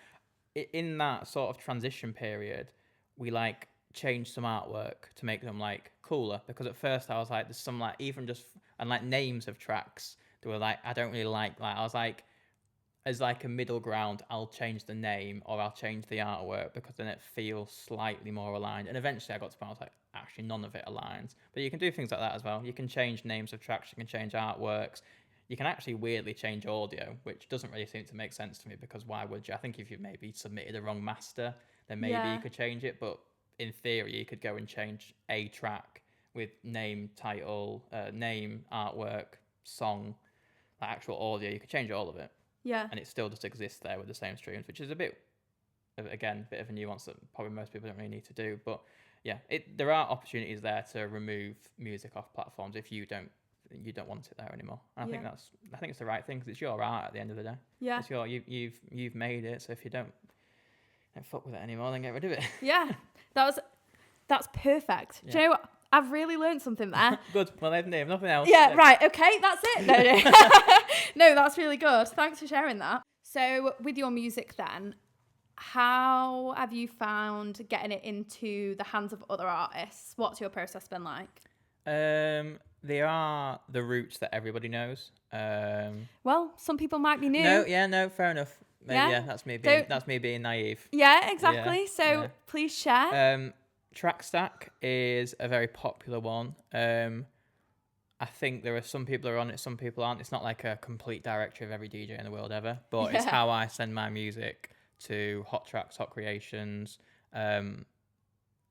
in that sort of transition period, we like changed some artwork to make them like cooler, because at first I was like, there's some like, even just, and like names of tracks that were like, I don't really like I was like, as like a middle ground, I'll change the name or I'll change the artwork, because then it feels slightly more aligned. And eventually I got to the point I was like, actually none of it aligns. But you can do things like that as well. You can change names of tracks, you can change artworks, you can actually weirdly change audio, which doesn't really seem to make sense to me, because why would you? I think if you've maybe submitted a wrong master, then maybe you could change it. But in theory, you could go and change a track with name, title, name, artwork, song, like actual audio. You could change all of it. Yeah. And it still just exists there with the same streams, which is a bit of a nuance that probably most people don't really need to do. But yeah, there are opportunities there to remove music off platforms if you don't want it there anymore. And I think it's the right thing, because it's your art at the end of the day. Yeah. It's you've made it, so if you don't fuck with it anymore, then get rid of it. Yeah. That's perfect. Yeah. Do you know what? I've really learned something there. Good. Well, I have nothing else. Yeah, right. Okay, that's it. No. No, that's really good. Thanks for sharing that. So with your music then, how have you found getting it into the hands of other artists? What's your process been like? They are the routes that everybody knows. Well, some people might be new. No, fair enough. That's me being naive. Yeah, exactly. Please share. Trackstack is a very popular one. I think there are some people who are on it, some people aren't. It's not like a complete directory of every DJ in the world ever, but it's how I send my music to Hot Tracks, Hot Creations, a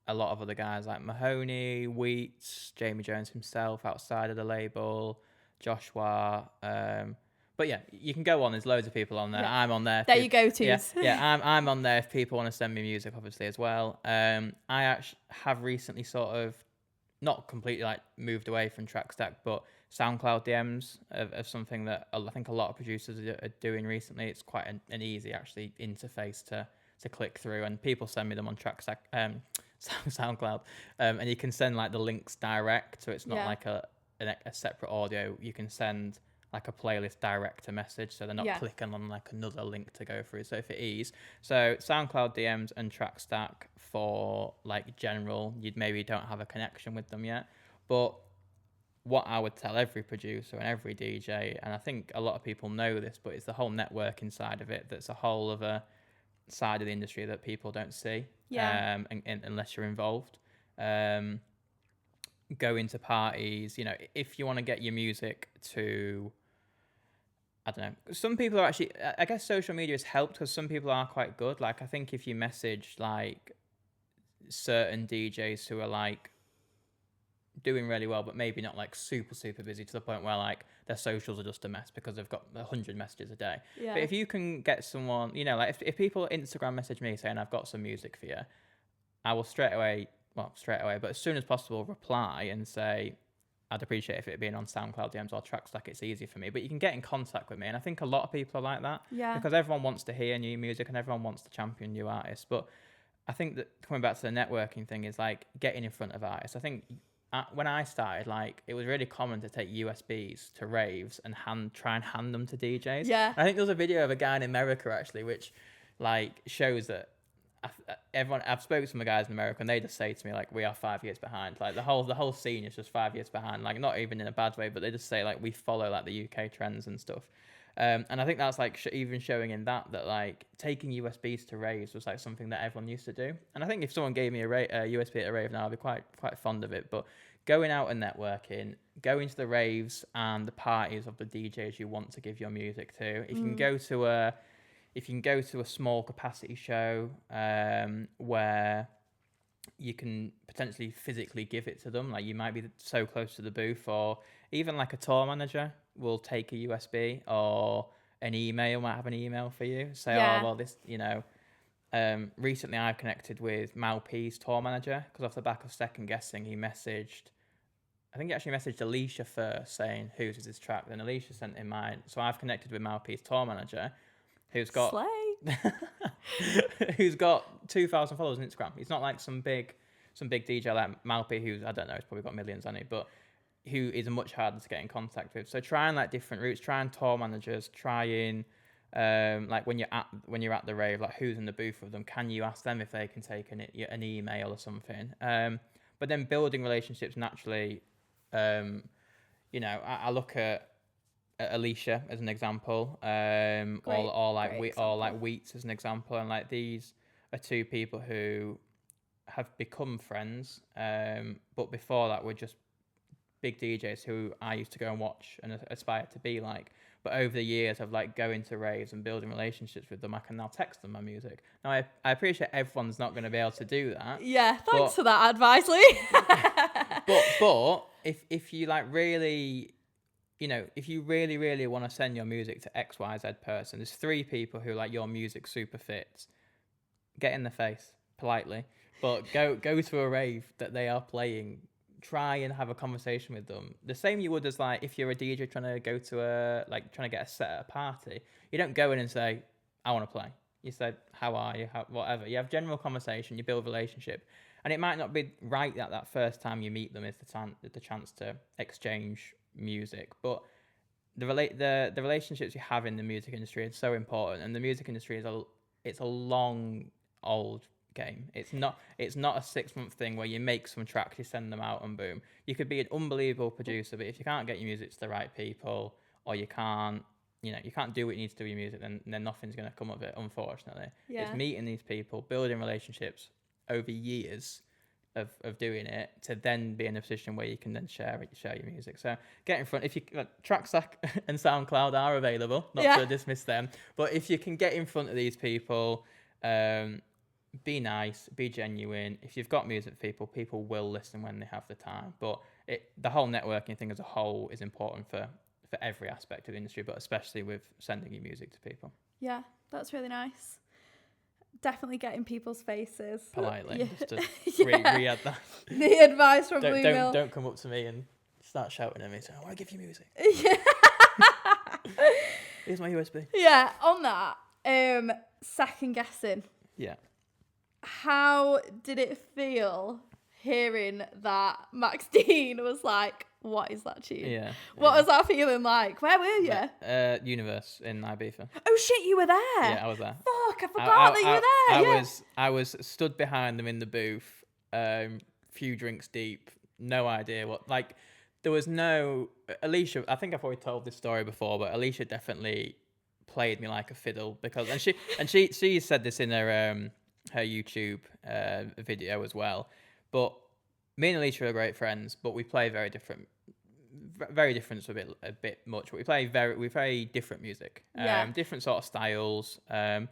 lot of other guys like Mahoney, Wheats, Jamie Jones himself outside of the label, Joshua. But yeah, you can go on. There's loads of people on there. Yeah. I'm on there. There you go, twos. I'm on there if people want to send me music, obviously, as well. I actually have recently sort of not completely like moved away from Trackstack, but SoundCloud DMs of something that I think a lot of producers are doing recently. It's quite an easy actually interface to click through, and people send me them on Trackstack, SoundCloud, and you can send like the links direct, so it's not like a separate audio. You can send like a playlist director message, so they're not clicking on like another link to go through. So for ease, so SoundCloud DMs and TrackStack for like general, you maybe don't have a connection with them yet, but what I would tell every producer and every DJ, and I think a lot of people know this, but it's the whole networking side of it that's a whole other side of the industry that people don't see, unless you're involved. Go into parties, you know, if you want to get your music to, I don't know, some people are actually, I guess social media has helped because some people are quite good. Like, I think if you message like certain DJs who are like doing really well, but maybe not like super, super busy to the point where like their socials are just a mess because they've got 100 messages a day. Yeah. But if you can get someone, you know, like if people Instagram message me saying I've got some music for you, I will straight away, but as soon as possible, reply and say, I'd appreciate if it being on SoundCloud DMs or TrackStack, it's easy for me. But you can get in contact with me. And I think a lot of people are like that. Yeah. Because everyone wants to hear new music and everyone wants to champion new artists. But I think that coming back to the networking thing is like getting in front of artists. I think when I started, like, it was really common to take USBs to raves and try and hand them to DJs. Yeah. And I think there was a video of a guy in America, actually, which, like, shows that I've spoken to some guys in America and they just say to me, like, we are 5 years behind. Like, the whole scene is just 5 years behind. Like, not even in a bad way, but they just say, like, we follow, like, the UK trends and stuff. And I think that's like even showing in that like taking USBs to raves was like something that everyone used to do. And I think if someone gave me a USB at a rave now, I'd be quite fond of it. But going out and networking, going to the raves and the parties of the DJs you want to give your music to. If you can go to a small capacity show where you can potentially physically give it to them, like you might be so close to the booth, or even like a tour manager will take a USB or an email, might have an email for you. Say, oh, well, this, you know, recently I connected with Malp's tour manager because off the back of Second Guessing, he actually messaged Alicia first saying, whose is this track? Then Alicia sent him mine. So I've connected with Malp's tour manager who's got... who's got 2,000 followers on Instagram. He's not like some big DJ like Malpe, who's, I don't know, he's probably got millions on it, but who is much harder to get in contact with. So trying like different routes, trying tour managers, trying like when you're at the rave, like who's in the booth with them, can you ask them if they can take an email or something? But then building relationships naturally. You know, I look at Alicia as an example, or like Wheats as an example, and like these are two people who have become friends, but before that were just big DJs who I used to go and watch and aspire to be like. But over the years of like going to raves and building relationships with them, I can now text them my music. Now I appreciate everyone's not going to be able to do that. Yeah, thanks for that advice, Lee. but if you like really, you know, if you really, really want to send your music to XYZ person, there's 3 people who like your music super fits. Get in the face politely, but go to a rave that they are playing. Try and have a conversation with them. The same you would as like if you're a DJ trying to go to trying to get a set at a party. You don't go in and say, I want to play. You say, how are you? Whatever. You have general conversation, you build relationship. And it might not be right that first time you meet them is the chance to exchange music. But the relationships you have in the music industry is so important. And the music industry is a long, old game. It's not a 6-month thing where you make some tracks, you send them out and boom. You could be an unbelievable producer, but if you can't get your music to the right people, or you can't do what you need to do with your music, then nothing's going to come of it, unfortunately. Yeah. It's meeting these people, building relationships over years of doing it to then be in a position where you can then share your music. So get in front. If you TrackStack and SoundCloud are available, not to dismiss them, but if you can get in front of these people, be nice, be genuine. If you've got music for people will listen when they have the time. But the whole networking thing as a whole is important for every aspect of the industry, but especially with sending your music to people. Yeah, that's really nice. Definitely get in people's faces. Politely, just to re-add that. The advice from Blue Mill. Don't come up to me and start shouting at me saying, I want to give you music. Yeah. Here's my USB. Yeah, on that, Second Guessing. Yeah. How did it feel hearing that Max Dean was like, what is that tune? Yeah. What was that feeling like? Where were you? Universe in Ibiza. Oh shit, you were there. Yeah, I was there. Fuck, I forgot that you were there. I was stood behind them in the booth, few drinks deep, no idea what, like, there was no, Alicia, I think I've already told this story before, but Alicia definitely played me like a fiddle because, and she said this in her YouTube video as well, but me and Alicia are great friends, but we play very different so a bit much, but we play very different music, different sort of styles. There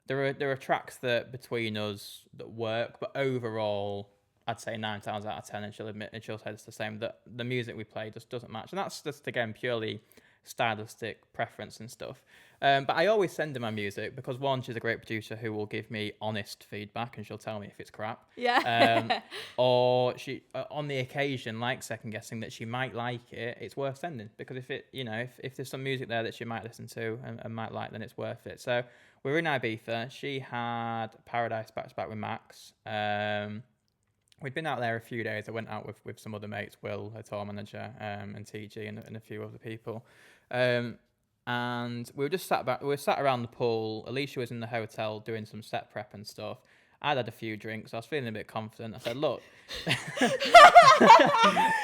are tracks that between us that work, but overall, I'd say 9 times out of 10, and she'll admit, and she'll say it's the same, that the music we play just doesn't match, and that's just again purely stylistic preference and stuff. But I always send her my music because, one, she's a great producer who will give me honest feedback, and she'll tell me if it's crap. Yeah. Or she, on the occasion, like second guessing that she might like it, it's worth sending, because if it, if there's some music there that she might listen to and might like, then it's worth it. So we were in Ibiza. She had Paradise back to back with Max. We'd been out there a few days. I went out with some other mates, Will, her tour manager, and TG, and a few other people. And we were just sat around the pool. Alicia was in the hotel doing some set prep and stuff. I'd had a few drinks. I was feeling a bit confident. I said, look,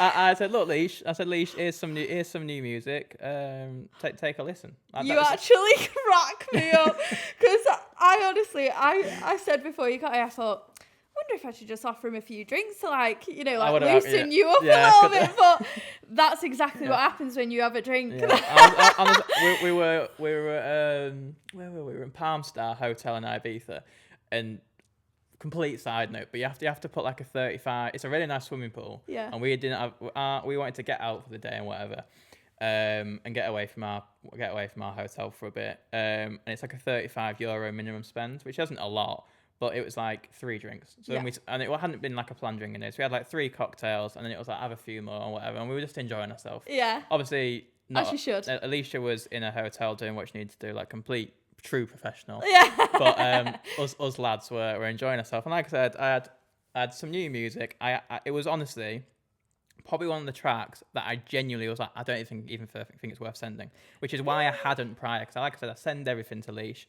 I said, look, Leash. I said, Leash, here's some new music. Take a listen. You actually crack me up, because I honestly, I said before you got here, I thought, I wonder if I should just offer him a few drinks to loosen you up a little bit. But that's exactly what happens when you have a drink. Yeah. We were where were we? We were in Palm Star Hotel in Ibiza, and complete side note, but you have to put like a 35. It's a really nice swimming pool. Yeah. And we didn't have. We wanted to get out for the day and whatever, and get away from our hotel for a bit. And it's like a €35 minimum spend, which isn't a lot. But it was like 3 drinks. So then it hadn't been like a planned drinking day. So we had like 3 cocktails, and then it was like have a few more or whatever. And we were just enjoying ourselves. Yeah. Obviously, not. As you should. Alicia was in a hotel doing what she needed to do, like complete true professional. Yeah. But us lads were enjoying ourselves. And like I said, I had some new music. It was honestly probably one of the tracks that I genuinely was like, I don't even think it's worth sending. Which is why I hadn't prior. Because like I said, I send everything to Leash.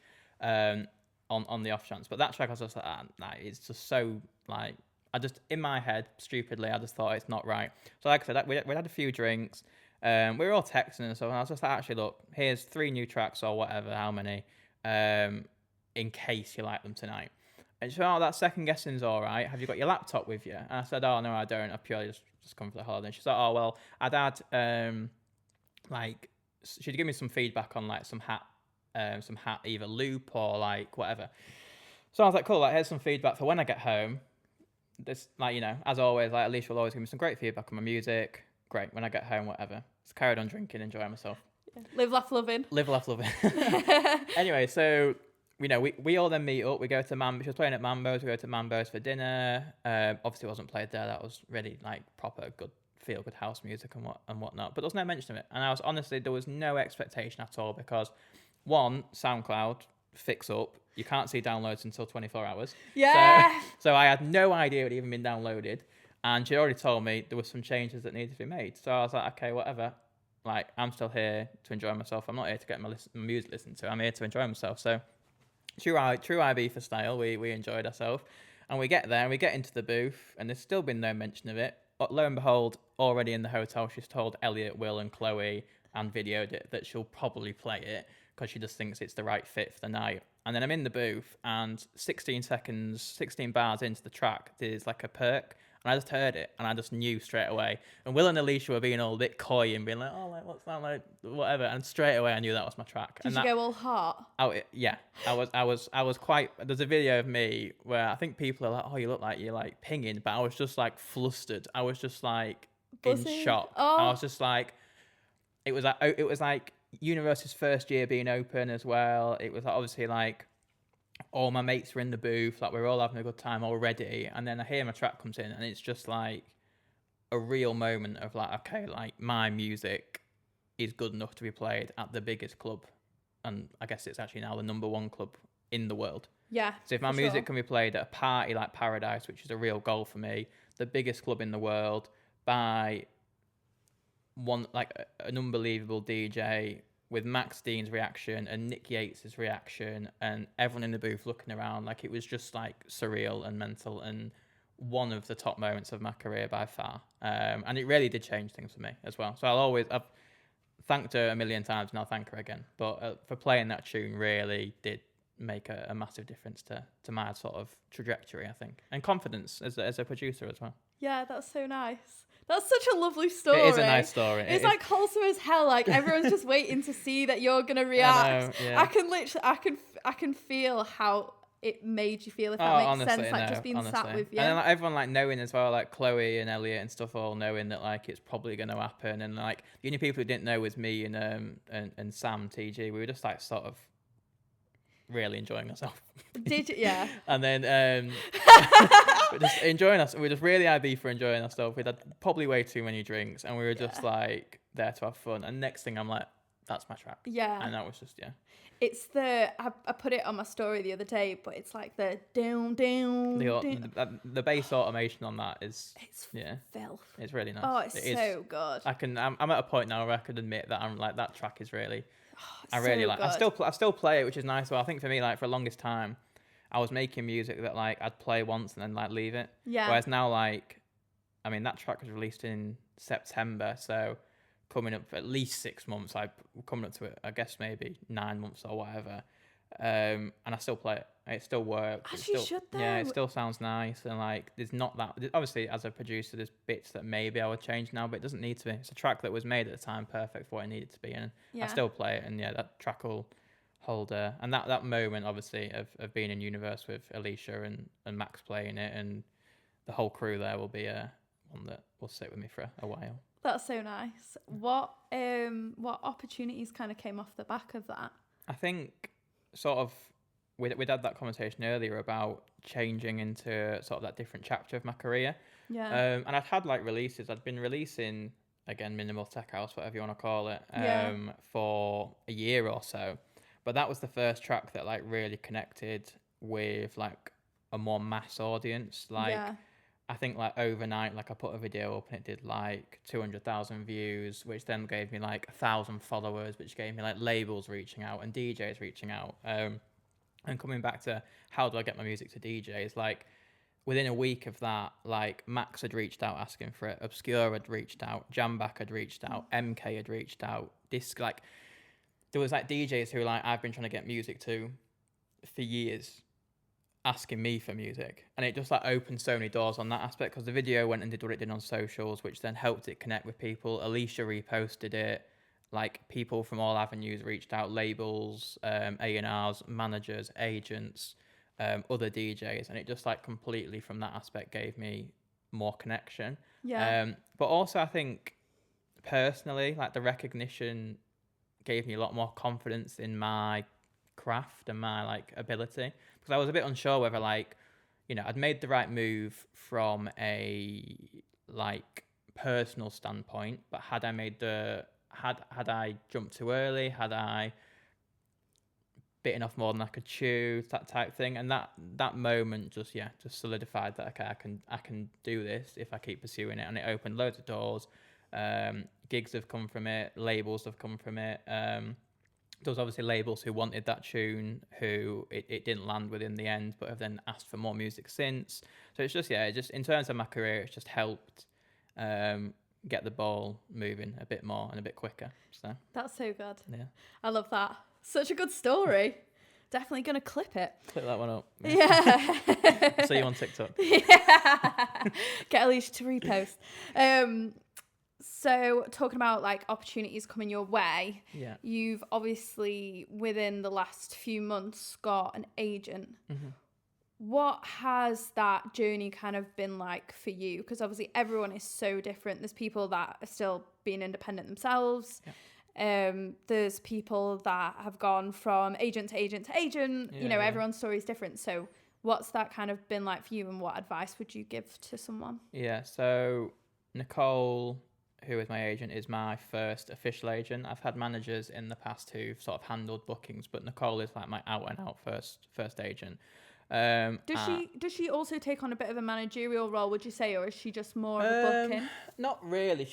On the off chance, but that track I was just like, it's just so like, I just in my head stupidly I just thought it's not right. So like I said, we had a few drinks, we were all texting and stuff, and I was just like, actually look, here's 3 new tracks or whatever, how many, in case you like them tonight. And she said, that second guessing's all right. Have you got your laptop with you? And I said, oh no, I don't. I've purely just come for the holiday. And she said, oh well, I'd had like, she'd give me some feedback on like some hat either loop or like whatever. So I was like, cool, like here's some feedback for when I get home. This, like, as always, like Alicia will always give me some great feedback on my music. Great, when I get home, whatever. Just carried on drinking, enjoying myself. Live, laugh, loving. Anyway, so we all then meet up. We go to Mambo's. She was playing at Mambo's. We go to Mambo's for dinner. Obviously it wasn't played there. That was really like proper good feel good house music and whatnot. But there was no mention of it. And I was honestly, there was no expectation at all, because one, SoundCloud fix up. You can't see downloads until 24 hours. Yeah. So I had no idea it had even been downloaded. And she already told me there were some changes that needed to be made. So I was like, okay, whatever. Like, I'm still here to enjoy myself. I'm not here to get my music listened to. I'm here to enjoy myself. So true Ibiza style, we enjoyed ourselves. And we get there and we get into the booth, and there's still been no mention of it. But lo and behold, already in the hotel, she's told Elliot, Will and Chloe, and videoed it, that she'll probably play it, because she just thinks it's the right fit for the night. And then I'm in the booth, and 16 bars into the track, there's like a perk, and I just heard it, and I just knew straight away. And Will and Alicia were being all a bit coy and being like, oh, like, what's that, like, whatever. And straight away, I knew that was my track. Did you go all heart? Yeah, I was quite. There's a video of me where I think people are like, oh, you look like you're like pinging, but I was just like flustered. I was just like buzzing. In shock. Oh. I was just like, it was like Universe's first year being open as well. It was obviously like all my mates were in the booth, like we were all having a good time already, and then I hear my track comes in, and it's just like a real moment of like, okay, like my music is good enough to be played at the biggest club, and I guess it's actually now the #1 club in the world. Yeah. So if my music can be played at a party like Paradise, which is a real goal for me, the biggest club in the world by one, like an unbelievable DJ with Max Dean's reaction and Nick Yates's reaction and everyone in the booth looking around. Like, it was just like surreal and mental and one of the top moments of my career by far. And it really did change things for me as well. So I've thanked her a million times and I'll thank her again. But for playing that tune really did make a massive difference to my sort of trajectory, I think. And confidence as a producer as well. Yeah, that's so nice. That's such a lovely story. It is a nice story. It's like wholesome as hell. Like, everyone's just waiting to see that you're gonna react. I know, yeah. I can feel how it made you feel, if that makes honestly, sense. Like, just being sat with you. And then, like, everyone like knowing as well, like Chloe and Elliot and stuff, all knowing that like it's probably going to happen. And like the only people who didn't know was me and Sam TG. We were just like sort of really enjoying ourselves. Did you? Yeah. And then we're just enjoying us. We're just really IB for enjoying ourselves. We'd had probably way too many drinks, and we were just like there to have fun. And next thing, I'm like, that's my track. Yeah. And that was just It's I put it on my story the other day, but it's like the down. The bass automation on that is filth. It's really nice. Oh, it's so good. I'm at a point now where I could admit that I'm like, that track is really. I really so like. good. I still play it, which is nice. Well, I think for me, like for the longest time, I was making music that like I'd play once and then like leave it. Yeah. Whereas now, like, I mean, that track was released in September, so coming up for at least 6 months. Like coming up to it, I guess maybe 9 months or whatever. And I still play it. It still works. As you should, though. Yeah, it still sounds nice. And like, there's not that. Obviously, as a producer, there's bits that maybe I would change now, but it doesn't need to be. It's a track that was made at the time, perfect for what it needed to be. And I still play it. And yeah, that track will hold. And that moment, obviously, of being in universe with Alicia and Max playing it, and the whole crew there will be one that will sit with me for a while. That's so nice. What opportunities kind of came off the back of that? I think sort of we'd had that conversation earlier about changing into sort of that different chapter of my career. Yeah. And I'd had like releases. I'd been releasing, again, minimal tech house, whatever you want to call it, for a year or so. But that was the first track that like really connected with like a more mass audience. Like, I think like overnight, like I put a video up and it did like 200,000 views, which then gave me like 1,000 followers, which gave me like labels reaching out and DJs reaching out. And coming back to how do I get my music to DJs, like within a week of that, like Max had reached out asking for it, Obscure had reached out, Jamback had reached out, MK had reached out. Like there was like DJs who like I've been trying to get music to for years, asking me for music, and it just like opened so many doors on that aspect, because the video went and did what it did on socials, which then helped it connect with people. Alicia reposted it, like people from all avenues reached out, labels, A&Rs, managers, agents, other DJs, and it just like completely from that aspect gave me more connection. But also I think personally, like the recognition gave me a lot more confidence in my craft and my like ability, because I was a bit unsure whether like, you know, I'd made the right move from a like personal standpoint, but had I made had I jumped too early, had I bitten off more than I could chew, that type thing. And that moment just solidified that okay, I can do this if I keep pursuing it, and it opened loads of doors. Gigs have come from it, labels have come from it. There was obviously labels who wanted that tune, who it didn't land with in the end, but have then asked for more music since. So it's just in terms of my career, it's just helped get the ball moving a bit more and a bit quicker. So that's so good. Yeah, I love that. Such a good story. Definitely gonna clip it. Clip that one up. Yeah. See you on TikTok. Yeah. Get Alicia to repost. So talking about like opportunities coming your way, you've obviously within the last few months got an agent. Mm-hmm. What has that journey kind of been like for you? Because obviously everyone is so different. There's people that are still being independent themselves. Yeah. There's people that have gone from agent to agent to agent. Yeah, everyone's story is different. So what's that kind of been like for you, and what advice would you give to someone? Yeah, so Nicole, who is my agent, is my first official agent. I've had managers in the past who've sort of handled bookings, but Nicole is like my out and out first agent. Does she also take on a bit of a managerial role, would you say, or is she just more of a booking? Not really.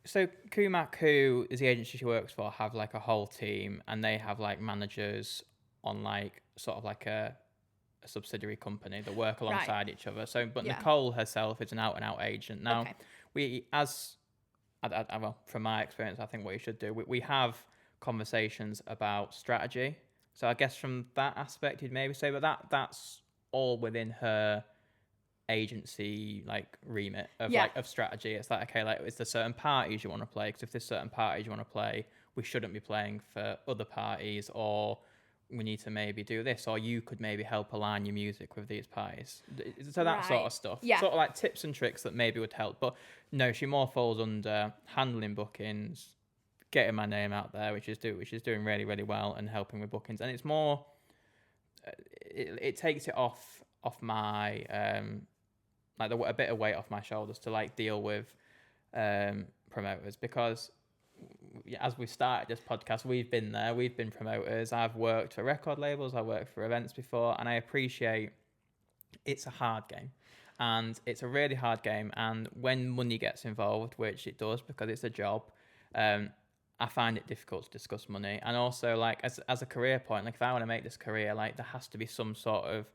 So Kumak, who is the agency she works for, have like a whole team, and they have like managers on like sort of like a subsidiary company that work alongside each other. So, but Nicole herself is an out and out agent. Now, well, from my experience, I think what you should do, we have conversations about strategy. So I guess from that aspect, you'd maybe say, but that's all within her agency like remit of like of strategy. It's like, okay, like is there certain parties you want to play? Because if there's certain parties you want to play, we shouldn't be playing for other parties, or we need to maybe do this, or you could maybe help align your music with these parties. So that sort of stuff, sort of like tips and tricks that maybe would help. But no, she more falls under handling bookings, getting my name out there, which is doing really, really well, and helping with bookings. And it's more, it takes it off my like a bit of weight off my shoulders to like deal with promoters, because as we started this podcast, we've been promoters. I've worked for record labels, I've worked for events before, and I appreciate it's a hard game, and it's a really hard game. And when money gets involved, which it does because it's a job, I find it difficult to discuss money. And also, like as a career point, like if I want to make this career, like there has to be some sort of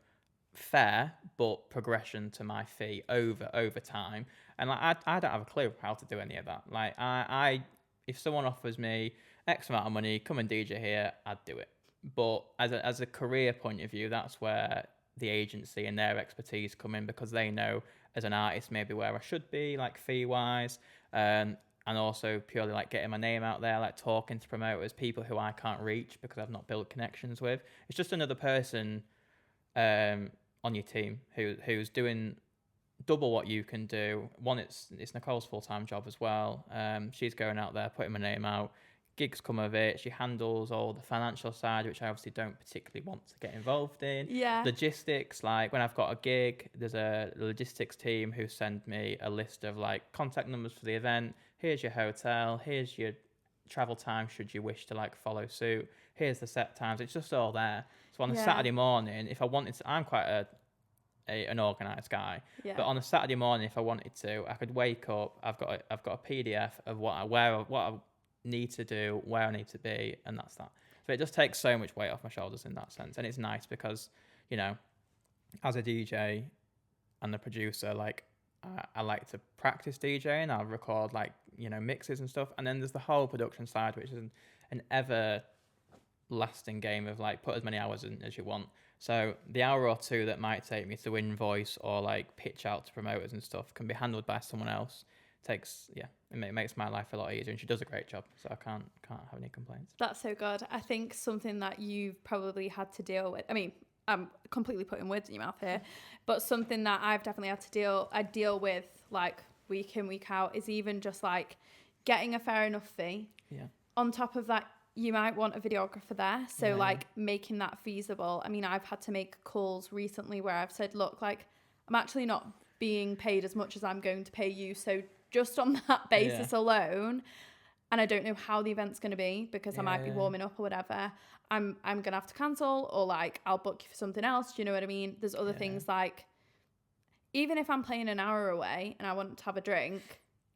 fair but progression to my fee over time. And like I don't have a clue how to do any of that. Like I if someone offers me X amount of money, come and DJ here, I'd do it. But as a career point of view, that's where the agency and their expertise come in, because they know as an artist maybe where I should be, like fee wise, and also purely like getting my name out there, like talking to promoters, people who I can't reach because I've not built connections with. It's just another person on your team who's doing double what you can do. One, it's Nicole's full-time job as well. She's going out there, putting my name out. Gigs come of it. She handles all the financial side, which I obviously don't particularly want to get involved in. Yeah. Logistics, like when I've got a gig, there's a logistics team who send me a list of like contact numbers for the event. Here's your hotel. Here's your travel time should you wish to like follow suit. Here's the set times. It's just all there. So on a Saturday morning, if I wanted to, I'm quite an organised guy. Yeah. But on a Saturday morning, if I wanted to, I could wake up. I've got a PDF of what I need to do, where I need to be, and that's that. So it just takes so much weight off my shoulders in that sense, and it's nice because, you know, as a DJ and the producer, like I like to practice DJing. I'll record like, you know, mixes and stuff, and then there's the whole production side, which is an ever lasting game of like put as many hours in as you want. So the hour or two that might take me to invoice or like pitch out to promoters and stuff can be handled by someone else. It makes my life a lot easier, and she does a great job, so I can't have any complaints. That's so good. I think something that you've probably had to deal with, I mean, I'm completely putting words in your mouth here, but something that I've definitely had to deal with like week in, week out, is even just like getting a fair enough fee. Yeah. On top of that, you might want a videographer there. So like making that feasible. I mean, I've had to make calls recently where I've said, look, like I'm actually not being paid as much as I'm going to pay you. So just on that basis alone, and I don't know how the event's going to be because I might be warming up or whatever, I'm going to have to cancel, or like I'll book you for something else. Do you know what I mean? There's other things like, even if I'm playing an hour away and I want to have a drink,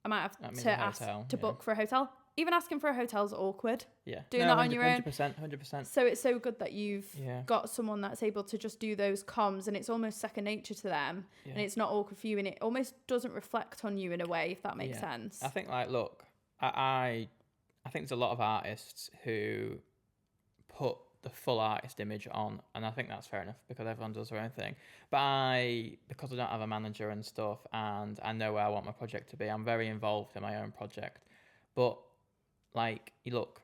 I might have to ask to book for a hotel. Even asking for a hotel is awkward. Yeah. Doing that on your own. 100%. So it's so good that you've got someone that's able to just do those comms, and it's almost second nature to them, and it's not awkward for you, and it almost doesn't reflect on you in a way, if that makes sense. I think like, look, I think there's a lot of artists who put the full artist image on, and I think that's fair enough because everyone does their own thing. But because I don't have a manager and stuff, and I know where I want my project to be, I'm very involved in my own project. But like, look,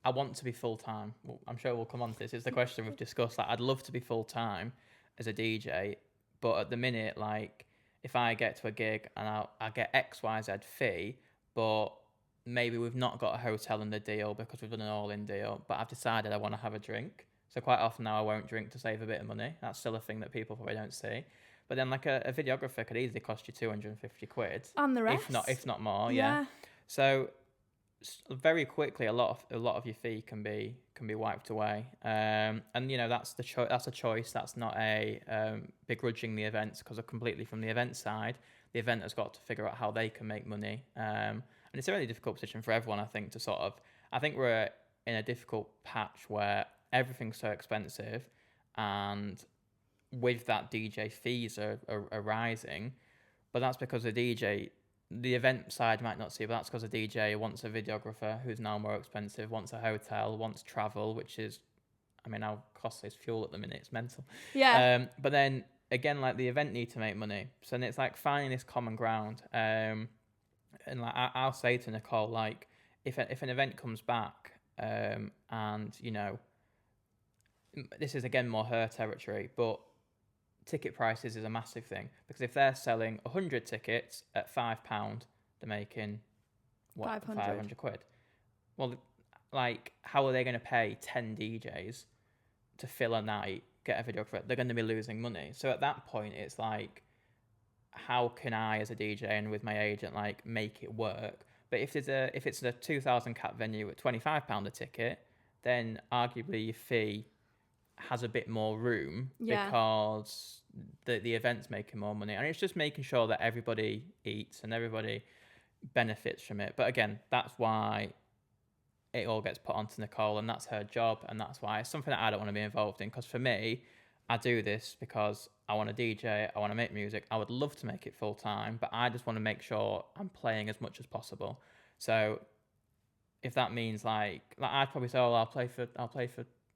I want to be full-time. Well, I'm sure we'll come on to this. It's the question we've discussed. Like, I'd love to be full-time as a DJ, but at the minute, like, if I get to a gig and I get XYZ fee, but maybe we've not got a hotel in the deal because we've done an all-in deal, but I've decided I want to have a drink. So quite often now I won't drink to save a bit of money. That's still a thing that people probably don't see. But then like a videographer could easily cost you 250 quid. And the rest. If not more, yeah. So very quickly a lot of your fee can be wiped away, and that's that's a choice. That's not a begrudging the events, because completely from the event side, the event has got to figure out how they can make money, and it's a really difficult position for everyone, I think, to sort of. I think we're in a difficult patch where everything's so expensive, and with that, DJ fees are rising, but that's because the event side might not see, but that's because a DJ wants a videographer who's now more expensive, wants a hotel, wants travel, which is, I mean, how costly is fuel at the minute? It's mental. Yeah. But then again, like the event need to make money, so then it's like finding this common ground. And like I'll say to Nicole, like if an event comes back, and this is again more her territory, but ticket prices is a massive thing, because if they're selling 100 tickets at £5, they're making 500 quid. Well, like, how are they going to pay 10 DJs to fill a night, get a videographer? They're going to be losing money. So at that point, it's like, how can I, as a DJ and with my agent, like make it work? But if it's a 2,000 cap venue at £25 a ticket, then arguably your fee has a bit more room, because the event's making more money, and it's just making sure that everybody eats and everybody benefits from it. But again, that's why it all gets put onto Nicole, and that's her job, and that's why it's something that I don't want to be involved in, because for me, I do this because I want to DJ, I want to make music, I would love to make it full time, but I just want to make sure I'm playing as much as possible. So if that means like I'd probably say, oh, I'll play for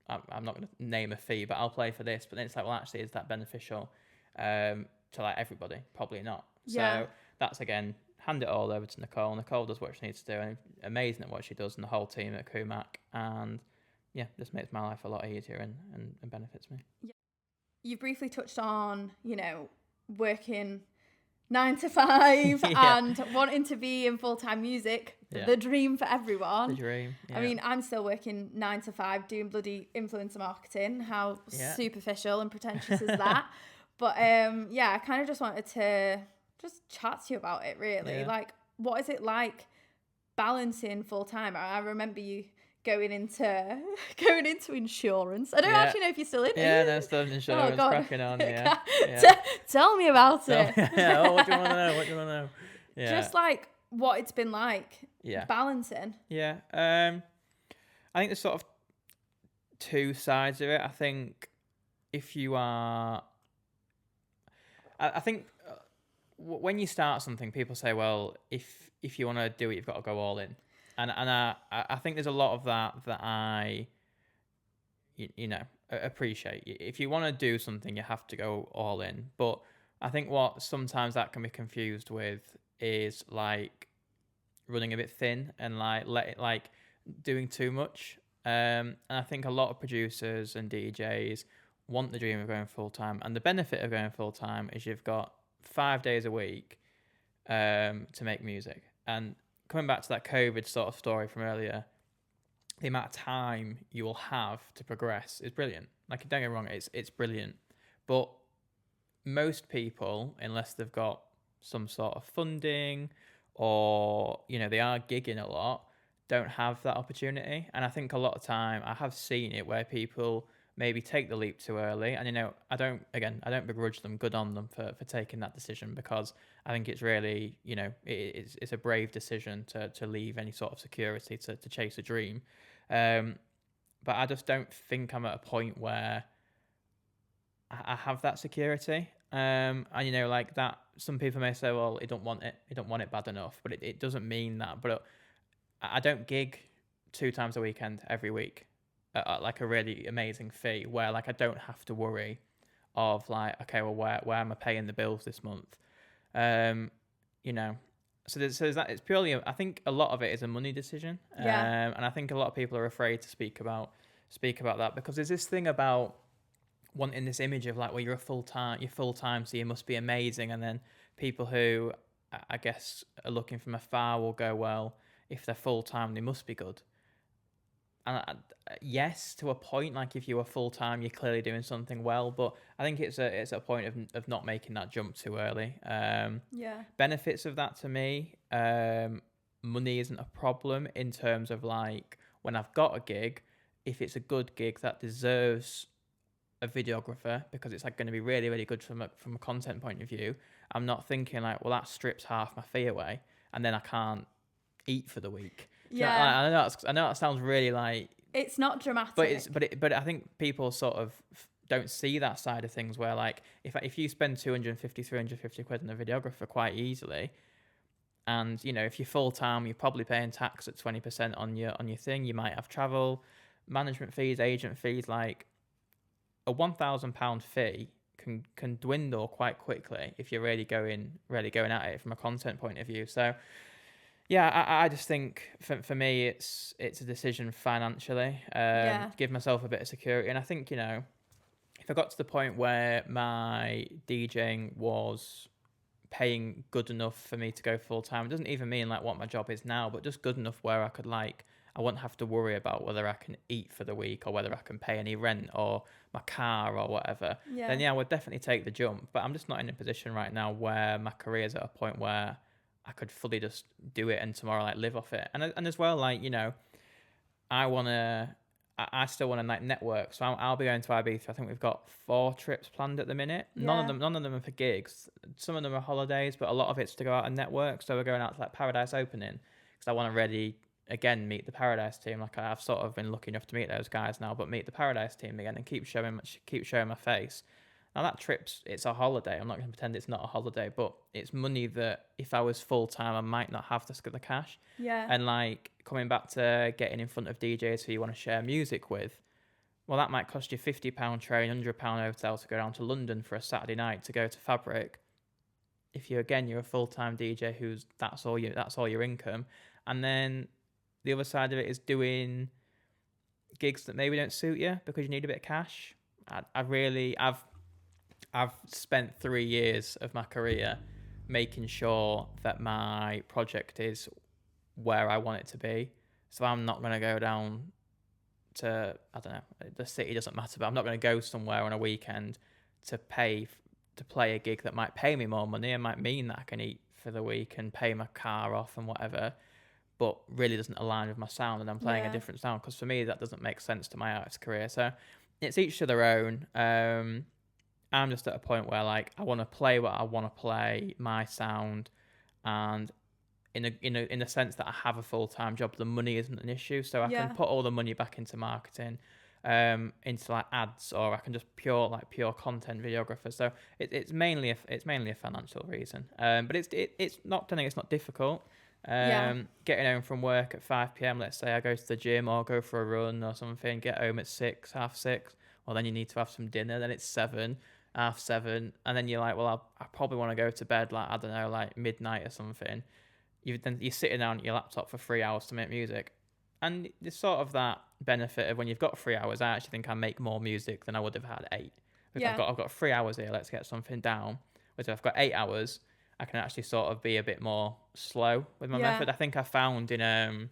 I'm not going to name a fee, but I'll play for this. But then it's like, well, actually, is that beneficial to like everybody? Probably not. So that's, again, hand it all over to Nicole. Nicole does what she needs to do, and amazing at what she does, and the whole team at Kumac. And yeah, this makes my life a lot easier and benefits me. You briefly touched on, working 9 to 5 and wanting to be in full-time music. The dream for everyone. The dream. I mean, I'm still working 9 to 5 doing bloody influencer marketing. How superficial and pretentious is that? But I kind of just wanted to just chat to you about it, really. Like, what is it like balancing full-time? I remember you going into insurance. I don't actually know if you're still in it. Yeah, no, still in insurance, cracking on. Tell me about it. What do you want to know? Yeah. Just like what it's been like balancing. Yeah. I think there's sort of two sides of it. I think if you are, I think when you start something, people say, well, if you want to do it, you've got to go all in. And I think there's a lot of that I appreciate. If you want to do something, you have to go all in. But I think what sometimes that can be confused with is like running a bit thin and like doing too much. And I think a lot of producers and DJs want the dream of going full time. And the benefit of going full time is you've got 5 days a week to make music. And coming back to that COVID sort of story from earlier, the amount of time you will have to progress is brilliant. Like, don't get me wrong, it's brilliant. But most people, unless they've got some sort of funding or, they are gigging a lot, don't have that opportunity. And I think a lot of time I have seen it where people maybe take the leap too early. And, I don't begrudge them, good on them for taking that decision, because I think it's really, it's a brave decision to leave any sort of security to chase a dream. But I just don't think I'm at a point where I have that security. And, like that, some people may say, well, you don't want it bad enough, but it doesn't mean that. But I don't gig 2 times a weekend every week at like a really amazing fee where like I don't have to worry of like, okay, well, where am I paying the bills this month? So there's that. It's purely, I think a lot of it is a money decision. And I think a lot of people are afraid to speak about that, because there's this thing about wanting this image of like, well, you're full time, so you must be amazing. And then people who I guess are looking from afar will go, well, if they're full time, they must be good. And yes, to a point, like if you were full time, you're clearly doing something well. But I think it's a point of not making that jump too early. Benefits of that to me, money isn't a problem in terms of like when I've got a gig, if it's a good gig that deserves a videographer because it's like going to be really, really good from a content point of view, I'm not thinking like, well, that strips half my fee away and then I can't eat for the week. Yeah. I know that sounds really like, it's not dramatic, but I think people sort of don't see that side of things where like if you spend 350 quid on a videographer quite easily, and you know if you're full time you're probably paying tax at 20% on your thing, you might have travel, management fees, agent fees, like a £1,000 fee can dwindle quite quickly if you're really going at it from a content point of view. So yeah, I just think for me it's a decision financially, give myself a bit of security. And I think, you know, if I got to the point where my DJing was paying good enough for me to go full time, it doesn't even mean like what my job is now, but just good enough where I could like, I wouldn't have to worry about whether I can eat for the week or whether I can pay any rent or my car or whatever, then yeah, I would definitely take the jump. But I'm just not in a position right now where my career is at a point where I could fully just do it and tomorrow like live off it. And as well, like, you know, I still want to like network. So I'll be going to Ibiza. I think we've got 4 trips planned at the minute. None of them are for gigs. Some of them are holidays, but a lot of it's to go out and network. So we're going out to like Paradise Opening because I want to really, again, meet the Paradise team. Like I've sort of been lucky enough to meet those guys now, but meet the Paradise team again and keep showing my face. Now that it's a holiday. I'm not going to pretend it's not a holiday, but it's money that if I was full time, I might not have the cash. Yeah. And like coming back to getting in front of DJs who you want to share music with, well, that might cost you £50 train, £100 hotel to go down to London for a Saturday night to go to Fabric. If you're a full time DJ who's that's all your income, and then the other side of it is doing gigs that maybe don't suit you because you need a bit of cash. I've spent 3 years of my career making sure that my project is where I want it to be. So I'm not going to go down to, I don't know, the city doesn't matter, but I'm not going to go somewhere on a weekend to play a gig that might pay me more money and might mean that I can eat for the week and pay my car off and whatever, but really doesn't align with my sound and I'm playing a different sound, because for me that doesn't make sense to my artist career. So it's each to their own. I'm just at a point where like I want to play what I want to play, my sound, and in a sense that I have a full-time job, the money isn't an issue, so I can put all the money back into marketing, into like ads, or I can just pure content videographer. So it's mainly a financial reason, but it's not difficult. Getting home from work at 5 p.m, let's say I go to the gym or go for a run or something, get home at 6, half 6, well then you need to have some dinner, then it's 7, half 7, and then you're like, well I probably want to go to bed like, I don't know, like midnight or something. You're sitting down at your laptop for 3 hours to make music, and there's sort of that benefit of when you've got 3 hours, I actually think I make more music than I would have had 8. I've got 3 hours here, let's get something down. Whereas if I've got 8 hours, I can actually sort of be a bit more slow with my method. I think I found in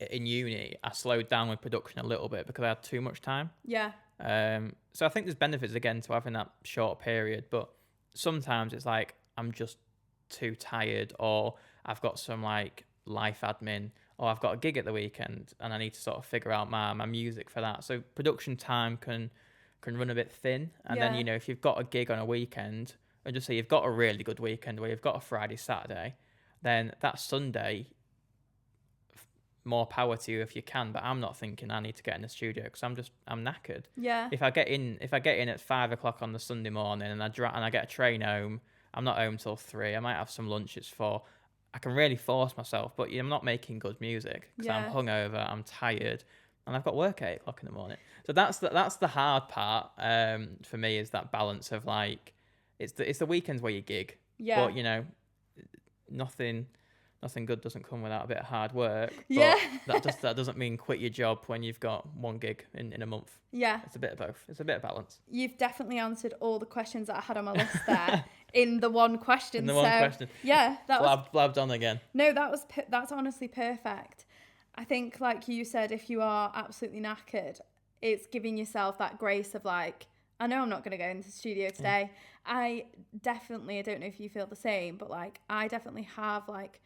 uni, I slowed down with production a little bit because I had too much time. So I think there's benefits again to having that short period, but sometimes it's like I'm just too tired, or I've got some like life admin, or I've got a gig at the weekend and I need to sort of figure out my music for that. So production time can run a bit thin. And then, you know, if you've got a gig on a weekend, and just say you've got a really good weekend where you've got a Friday, Saturday, then that Sunday, more power to you if you can. But I'm not thinking I need to get in the studio because I'm knackered. If I get in at 5 o'clock on the Sunday morning and I get a train home, I'm not home till 3. I might have some lunch. It's 4. I can really force myself, but I'm not making good music because I'm hungover, I'm tired, and I've got work at 8 o'clock in the morning. So that's the hard part for me, is that balance of like, it's the weekends where you gig, but you know, nothing good doesn't come without a bit of hard work. But that doesn't mean quit your job when you've got one gig in a month. It's a bit of both. It's a bit of balance. You've definitely answered all the questions that I had on my list there in the one question. Question. Yeah, that was blabbed on again. No, that's honestly perfect. I think, like you said, if you are absolutely knackered, it's giving yourself that grace of like, I know I'm not going to go into the studio today. I don't know if you feel the same, but like I definitely have like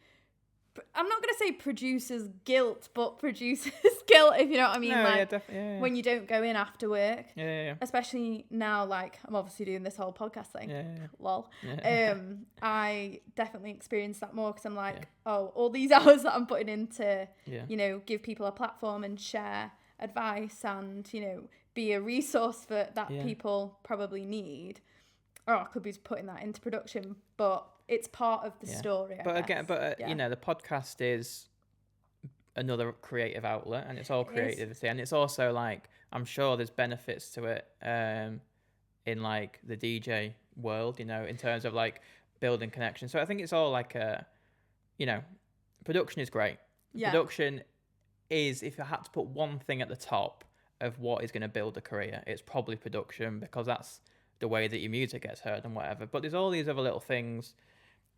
I'm not going to say producer's guilt, but producer's guilt, if you know what I mean. No, like, yeah, definitely. Yeah, yeah. When you don't go in after work. Yeah, yeah, yeah. Especially now, like, I'm obviously doing this whole podcast thing. Yeah, yeah. Lol. Yeah. I definitely experience that more because I'm like, all these hours that I'm putting into, you know, give people a platform and share advice and, you know, be a resource that people probably need. Or I could be putting that into production, but it's part of the story, I guess. You know, the podcast is another creative outlet, and it's all creativity, and it's also like, I'm sure there's benefits to it in like the DJ world, you know, in terms of like building connections. So I think it's all like you know, production is great. Production is, if I had to put one thing at the top of what is going to build a career, it's probably production, because that's the way that your music gets heard and whatever. But there's all these other little things.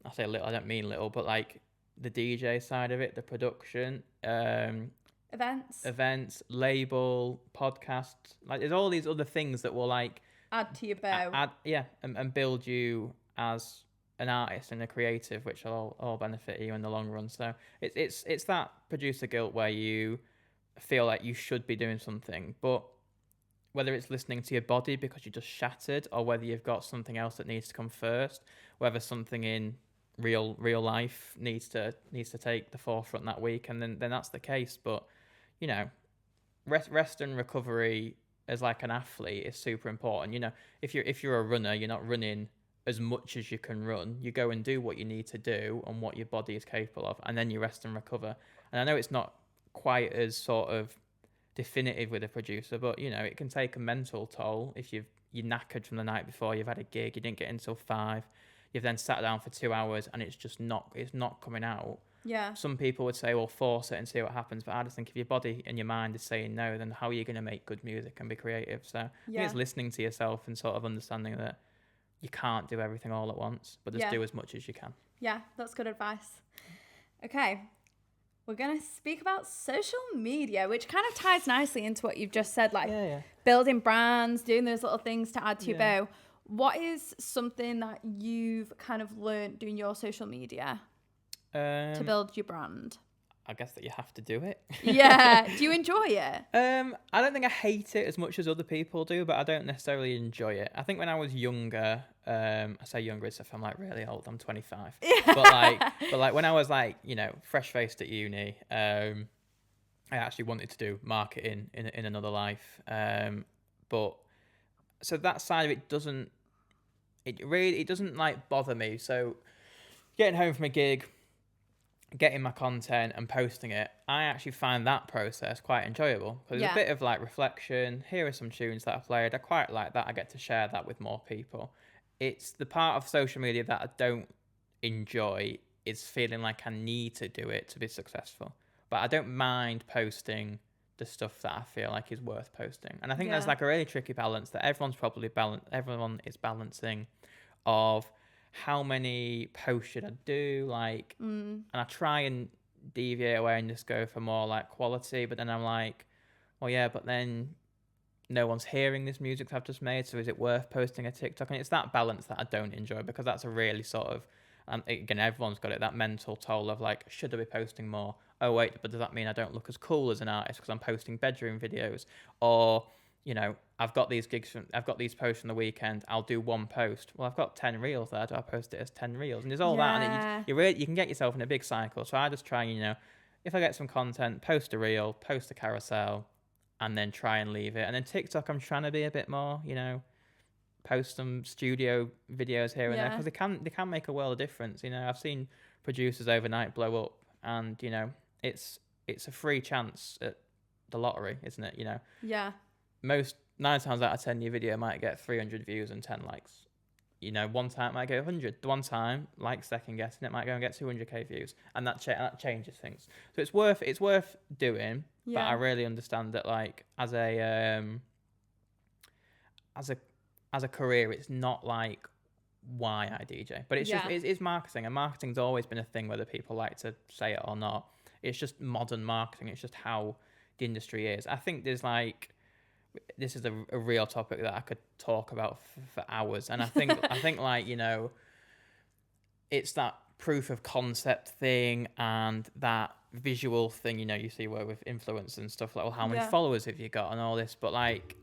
I say little, I don't mean little, but like the DJ side of it, the production, events, label, podcasts. Like, there's all these other things that will like add to your bow. And build you as an artist and a creative, which will all benefit you in the long run. So it's that producer guilt where you feel like you should be doing something, but whether it's listening to your body because you just shattered, or whether you've got something else that needs to come first, whether something in real life needs to take the forefront that week, and then that's the case. But you know, rest and recovery as like an athlete is super important. You know, if you're a runner, you're not running as much as you can run. You go and do what you need to do and what your body is capable of, and then you rest and recover. And I know it's not quite as sort of definitive with a producer, but you know, it can take a mental toll if you're knackered from the night before, you've had a gig, you didn't get in till 5, you've then sat down for 2 hours and it's not coming out. Some people would say, well, force it and see what happens, but I just think if your body and your mind is saying no, then how are you going to make good music and be creative? So I think it's listening to yourself and sort of understanding that you can't do everything all at once, but just do as much as you can. That's good advice. Okay, we're going to speak about social media, which kind of ties nicely into what you've just said, like building brands, doing those little things to add to your bow. What is something that you've kind of learned doing your social media to build your brand? I guess that you have to do it. Do you enjoy it? I don't think I hate it as much as other people do, but I don't necessarily enjoy it. I think when I was younger, I say younger as if I'm like really old, I'm 25. But like when I was like, you know, fresh faced at uni, I actually wanted to do marketing in another life. But so that side of it doesn't like bother me. So getting home from a gig, getting my content and posting it, I actually find that process quite enjoyable, because there's a bit of like reflection. Here are some tunes that I played, I quite like that, I get to share that with more people. It's the part of social media that I don't enjoy, is feeling like I need to do it to be successful. But I don't mind posting the stuff that I feel like is worth posting. And I think there's like a really tricky balance that everyone is balancing, of how many posts should I do, like, and I try and deviate away and just go for more like quality, but then I'm like, well, yeah, but then no one's hearing this music that I've just made, so is it worth posting a TikTok? And it's that balance that I don't enjoy, because that's a really sort of, again, everyone's got it, that mental toll of like, should I be posting more? Oh wait, but does that mean I don't look as cool as an artist because I'm posting bedroom videos? Or, you know, I've got these posts from the weekend, I'll do one post. Well, I've got 10 reels there, do I post it as 10 reels? And there's all that, and you can get yourself in a big cycle. So I just try, you know, if I get some content, post a reel, post a carousel, and then try and leave it. And then TikTok, I'm trying to be a bit more, you know, post some studio videos here and there, because they can make a world of difference. You know, I've seen producers overnight blow up, and you know, it's a free chance at the lottery, isn't it? You know, most 9 times out of 10 your video might get 300 views and 10 likes. You know, one time it might get 100. One time, like second guessing, it might go and get 200k views, and that changes things. So it's worth doing. But I really understand that, like, as a career, it's not like why I DJ, but it's just it's marketing, and marketing's always been a thing, whether people like to say it or not. It's just modern marketing. It's just how the industry is. I think there's like, this is a real topic that I could talk about for hours, and I think like, you know, it's that proof of concept thing and that visual thing, you know, you see where with influencers and stuff like, well, how many followers have you got and all this, but like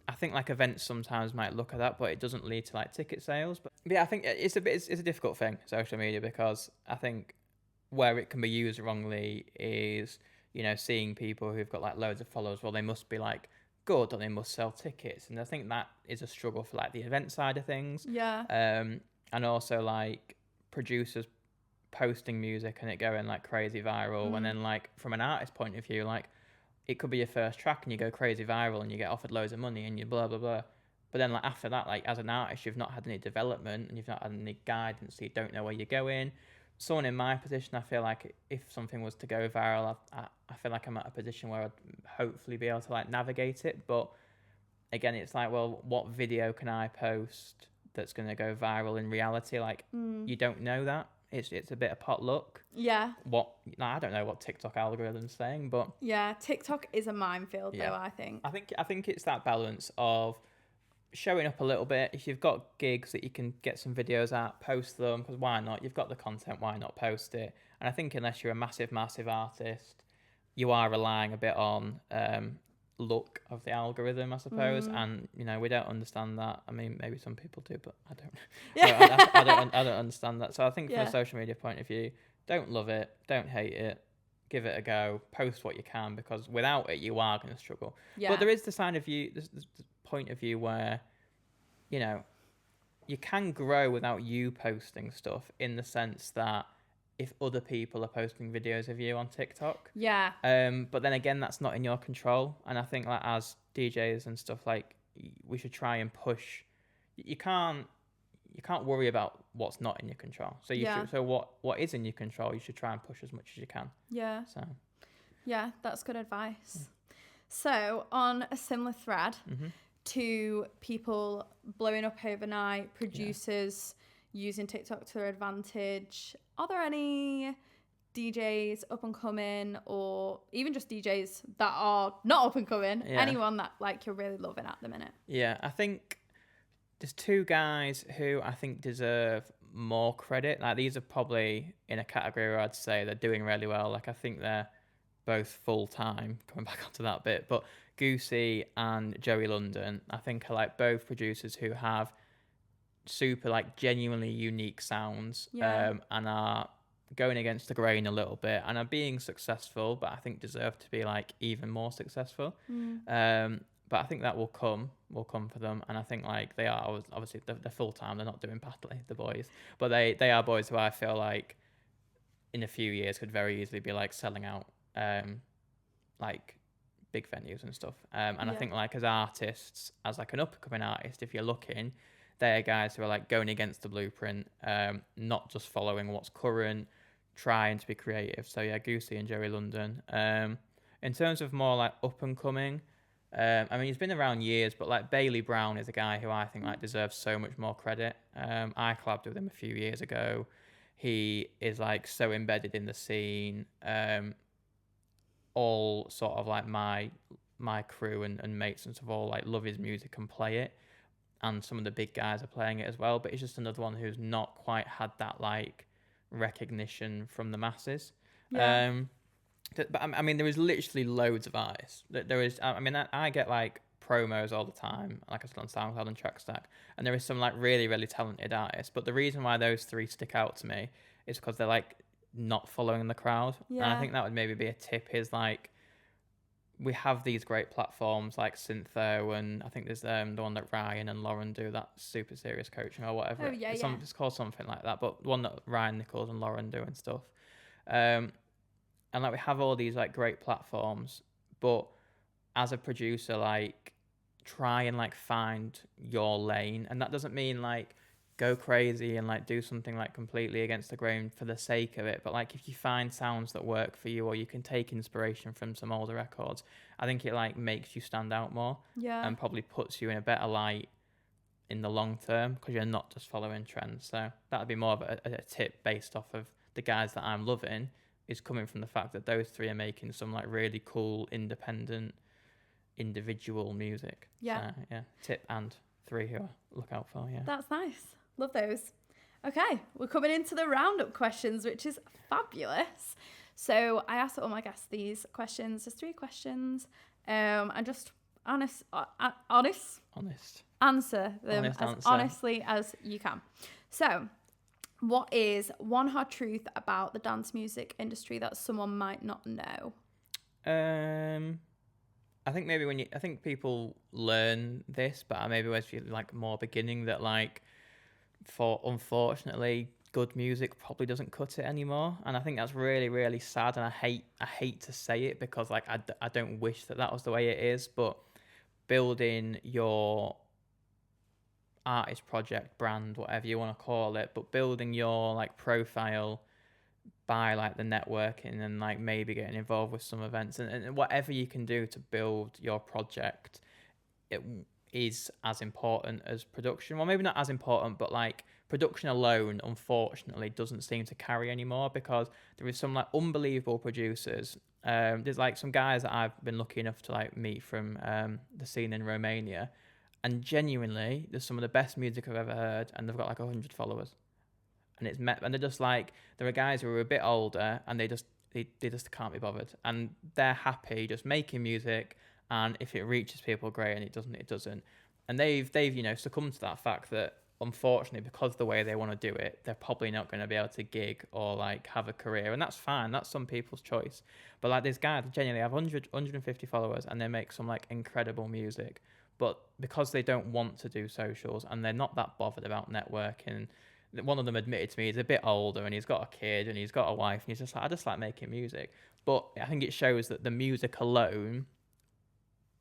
I think like events sometimes might look at that, but it doesn't lead to like ticket sales. But yeah, I think it's a difficult thing, social media, because I think where it can be used wrongly is, you know, seeing people who've got like loads of followers, well, they must be like good or they must sell tickets, and I think that is a struggle for like the event side of things. And also like producers posting music and it going like crazy viral, and then like from an artist point of view, like it could be your first track and you go crazy viral and you get offered loads of money and you blah blah blah, but then like after that, like as an artist, you've not had any development and you've not had any guidance, so you don't know where you're going. Someone in my position, I feel like if something was to go viral, I feel like I'm at a position where I'd hopefully be able to like navigate it. But again, it's like, well, what video can I post that's going to go viral in reality? Like you don't know that. It's a bit of potluck. I don't know what TikTok algorithm's saying, but TikTok is a minefield though. I think it's that balance of showing up a little bit. If you've got gigs that you can get some videos out, post them, because why not? You've got the content, why not post it? And I think unless you're a massive artist, you are relying a bit on luck of the algorithm, I suppose. And you know, we don't understand that. I mean, maybe some people do, but I don't. I don't understand that. So I think from a social media point of view, don't love it, don't hate it, give it a go, post what you can, because without it, you are going to struggle. But there is the side of you, the point of view where, you know, you can grow without you posting stuff, in the sense that if other people are posting videos of you on TikTok. But then again, that's not in your control. And I think like as DJs and stuff, like we should try and push. You can't worry about what's not in your control. So you should. So what is in your control, you should try and push as much as you can. So that's good advice. So on a similar thread to people blowing up overnight, producers using TikTok to their advantage, are there any DJs up and coming, or even just DJs that are not up and coming, anyone that like you're really loving at the minute? I think there's two guys who I think deserve more credit. Like these are probably in a category where I'd say they're doing really well. Like I think they're both full time, coming back onto that bit, but Goosey and Joey London, I think, are like both producers who have super like genuinely unique sounds, and are going against the grain a little bit and are being successful, but I think deserve to be like even more successful. But I think that will come for them, and I think like they are obviously they're full time, they're not doing badly, the boys, but they are boys who I feel like in a few years could very easily be like selling out like big venues and stuff. And I think like as artists, as like an up and coming artist, if you're looking, they're guys who are like going against the blueprint, not just following what's current, trying to be creative. So Goosey and Joey London. In terms of more like up and coming, I mean, he's been around years, but like Bailey Brown is a guy who I think like deserves so much more credit. I collabed with him a few years ago. He is like so embedded in the scene. All sort of like my crew and mates and stuff all like love his music and play it. And some of the big guys are playing it as well, but he's just another one who's not quite had that like recognition from the masses. But I mean, there is literally loads of artists. There is, I mean, I get like promos all the time, like I said, on SoundCloud and Trackstack, and there is some like really, really talented artists. But the reason why those three stick out to me is because they're like not following the crowd. And I think that would maybe be a tip, is like, we have these great platforms like Syntho, and I think there's the one that Ryan and Lauren do, that super serious coaching or whatever. It's called something like that, but one that Ryan Nichols and Lauren do and stuff. And like we have all these like great platforms, but as a producer, like try and like find your lane, and that doesn't mean like go crazy and like do something like completely against the grain for the sake of it, but like if you find sounds that work for you, or you can take inspiration from some older records, I think it like makes you stand out more, and probably puts you in a better light in the long term, because you're not just following trends. So that would be more of a tip based off of the guys that I'm loving, is coming from the fact that those three are making some like really cool independent individual music. So, tip and three who I look out for. That's nice. Love those. Okay, we're coming into the roundup questions, which is fabulous. So I asked all my guests these questions. There's 3 questions. And just honest answer them honestly as you can. So, what is one hard truth about the dance music industry that someone might not know? I think maybe I think people learn this, but maybe when you're like more beginning that like, unfortunately, good music probably doesn't cut it anymore, and I think that's really, really sad. And I hate to say it because like I don't wish that was the way it is, but building your artist project, brand, whatever you want to call it, but building your like profile by like the networking and like maybe getting involved with some events and whatever you can do to build your project, it is as important as production. Well, maybe not as important, but like production alone unfortunately doesn't seem to carry anymore, because there is some like unbelievable producers. There's like some guys that I've been lucky enough to like meet from the scene in Romania, and genuinely there's some of the best music I've ever heard, and they've got like 100 followers. And they're just like, there are guys who are a bit older and they just can't be bothered, and they're happy just making music, and if it reaches people, great, and it doesn't. And they've succumbed to that fact that unfortunately, because of the way they want to do it, they're probably not going to be able to gig or like have a career, and that's fine. That's some people's choice. But like this guy genuinely have 150 followers, and they make some like incredible music, but because they don't want to do socials and they're not that bothered about networking. One of them admitted to me he's a bit older and he's got a kid and he's got a wife, and he's just like, I just like making music. But I think it shows that the music alone,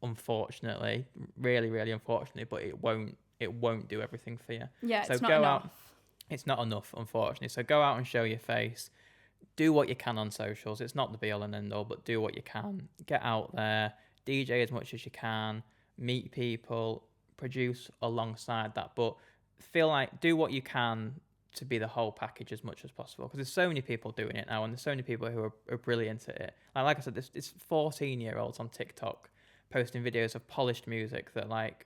unfortunately, really, really unfortunately, but it won't do everything for you. Yeah, so it's not go enough. Out. It's not enough, unfortunately. So go out and show your face. Do what you can on socials. It's not the be all and end all, but do what you can. Get out there. DJ as much as you can. Meet people. Produce alongside that. But feel like do what you can to be the whole package as much as possible, because there's so many people doing it now, and there's so many people who are brilliant at it. Like I said, it's 14-year-olds on TikTok posting videos of polished music that like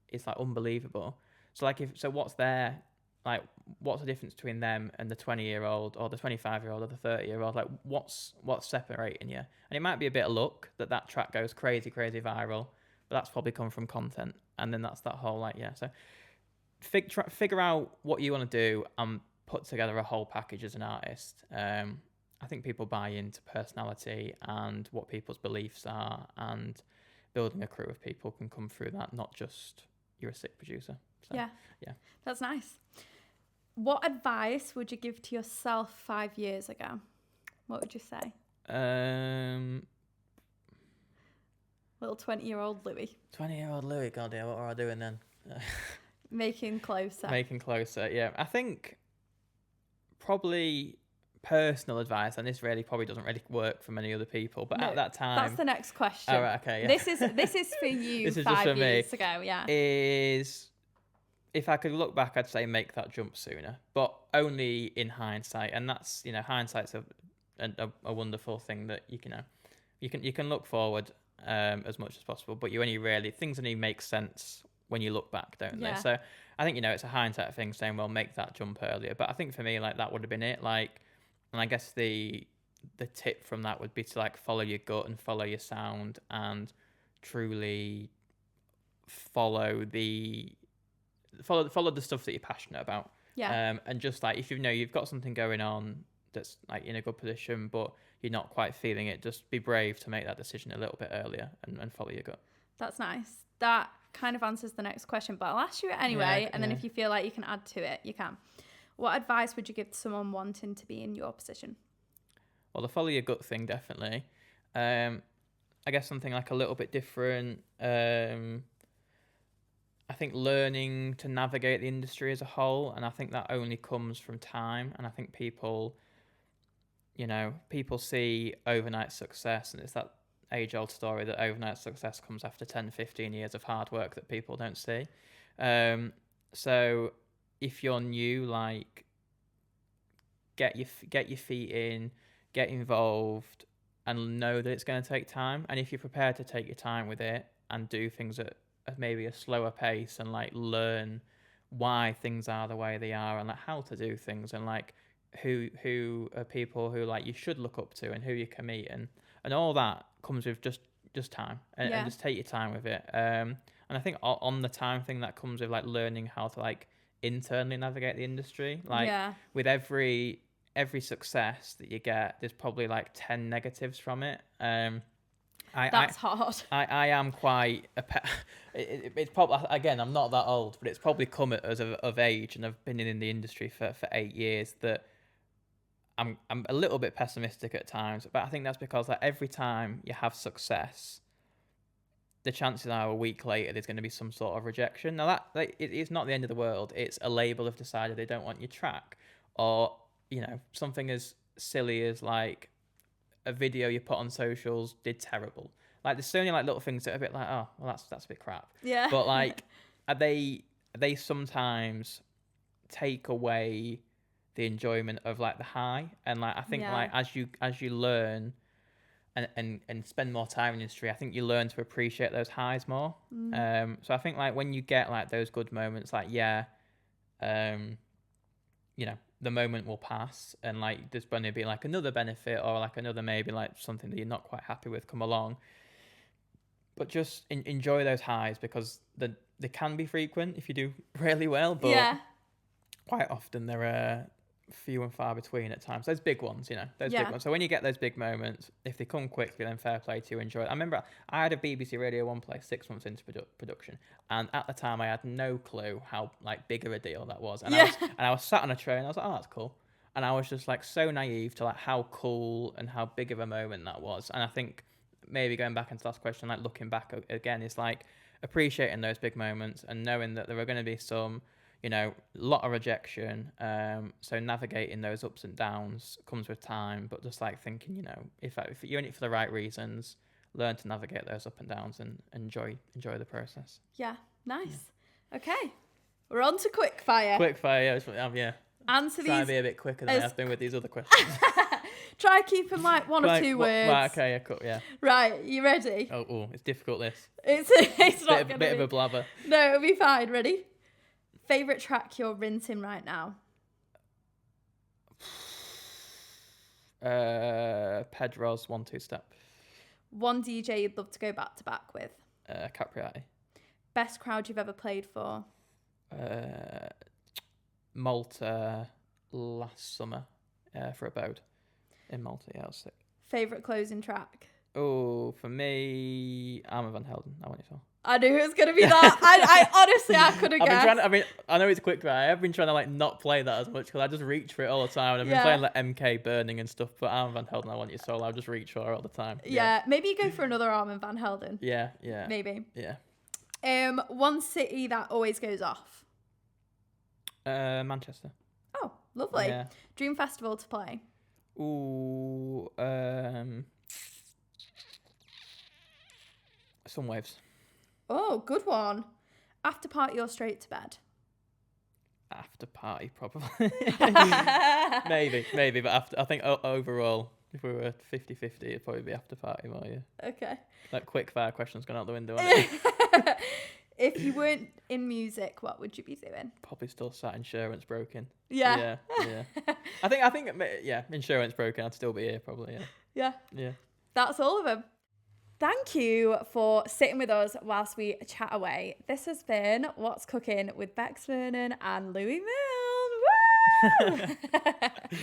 it's like unbelievable. So like what's the difference between them and the 20-year-old or the 25-year-old or the 30-year-old? Like what's separating you? And it might be a bit of luck that track goes crazy viral, but that's probably come from content, and then that's that whole like so figure out what you want to do and put together a whole package as an artist. I think people buy into personality and what people's beliefs are, and building a crew of people can come through that, not just you're a sick producer. So, yeah. That's nice. What advice would you give to yourself 5 years ago? What would you say? Little 20-year-old Louis. 20-year-old Louis, God, yeah, what were I doing then? Making closer, yeah. I think probably personal advice, and this probably doesn't really work for many other people, but at that time... That's the next question. Oh, right, okay, yeah. This is for you. This is 5 just for years me. Ago, yeah. Is, if I could look back, I'd say make that jump sooner, but only in hindsight, and that's, hindsight's a wonderful thing that you can look forward as much as possible, but things only make sense when you look back, don't they? So I think, it's a hindsight thing saying, well, make that jump earlier. But I think for me, like, that would have been it. Like, and I guess the tip from that would be to like follow your gut and follow your sound and truly follow the stuff that you're passionate about. Yeah. And just like, if you've got something going on that's like in a good position, but you're not quite feeling it, just be brave to make that decision a little bit earlier and follow your gut. That's nice. That kind of answers the next question, but I'll ask you it anyway, and then if you feel like you can add to it, you can. What advice would you give to someone wanting to be in your position? Well, the follow your gut thing, definitely. I guess something like a little bit different. I think learning to navigate the industry as a whole, and I think that only comes from time. And I think people see overnight success, and it's that age-old story that overnight success comes after 10, 15 years of hard work that people don't see. So if you're new, like, get your feet in, get involved, and know that it's going to take time. And if you're prepared to take your time with it and do things at maybe a slower pace and like learn why things are the way they are, and like how to do things, and like who are people who like you should look up to, and who you can meet, and all that comes with just time, and just take your time with it. And I think on the time thing, that comes with like learning how to like internally navigate the industry. Like with every success that you get, there's probably like 10 negatives from it. That's hard. I am quite it's probably, again, I'm not that old, but it's probably come at us of age, and I've been in the industry for 8 years, that I'm a little bit pessimistic at times. But I think that's because like every time you have success, the chances are a week later there's going to be some sort of rejection. Now that it's not the end of the world. It's a label have decided they don't want your track, or something as silly as like a video you put on socials did terrible. Like there's so many like little things that are a bit like, oh well, that's a bit crap. Yeah. But like they sometimes take away the enjoyment of like the high, and like I think like as you learn and spend more time in the industry, I think you learn to appreciate those highs more. So I think like when you get like those good moments, like the moment will pass, and like there's going to be like another benefit, or like another maybe like something that you're not quite happy with come along. But just enjoy those highs, because they can be frequent if you do really well, but quite often they're few and far between at times. Those big ones, big ones. So when you get those big moments, if they come quickly, then fair play to you, enjoy it. I remember I had a BBC Radio 1 play 6 months into production, and at the time I had no clue how like big of a deal that was. And I was sat on a train, I was like, oh, that's cool. And I was just like so naive to like how cool and how big of a moment that was. And I think maybe going back into the last question, like looking back again, is like appreciating those big moments and knowing that there are going to be some lot of rejection. So navigating those ups and downs comes with time, but just like thinking, if you're in it for the right reasons, learn to navigate those up and downs and enjoy the process. Yeah, nice. Yeah. Okay, we're on to quickfire. Yeah. Answer these. Try to be a bit quicker than I've been with these other questions. Try keeping like one or two words. Right, okay, yeah, cool, yeah. Right, you ready? Oh, it's difficult, this. It's not bit of a blabber. No, it'll be fine. Ready? Favorite track you're rinsing right now? Pedro's 1-2 Step. One DJ you'd love to go back to back with? Capriati. Best crowd you've ever played for? Malta last summer for a boat in Malta. Yeah, I was sick. Favorite closing track? Oh, for me, Armand van Helden. I want you to. I knew it was going to be that. I honestly, I could have guessed. I know it's quick, but I have been trying to like not play that as much because I just reach for it all the time. And I've been playing like MK Burning and stuff, but Armand van Helden, I want you soul. I'll just reach for it all the time. Yeah, maybe you go for another Armand van Helden. Yeah. Maybe. Yeah. One city that always goes off. Manchester. Oh, lovely. Yeah. Dream festival to play. Ooh, Some Waves. Oh, good one. After party or straight to bed? After party, probably. maybe, but I think overall, if we were 50-50, it'd probably be after party more, yeah. Okay. That quick fire question's gone out the window, hasn't it? If you weren't in music, what would you be doing? Probably still sat insurance broken. Yeah. I think insurance broken, I'd still be here probably, Yeah. Yeah. That's all of them. Thank you for sitting with us whilst we chat away. This has been What's Cooking with Bex Vernon and Louis Millne. Woo!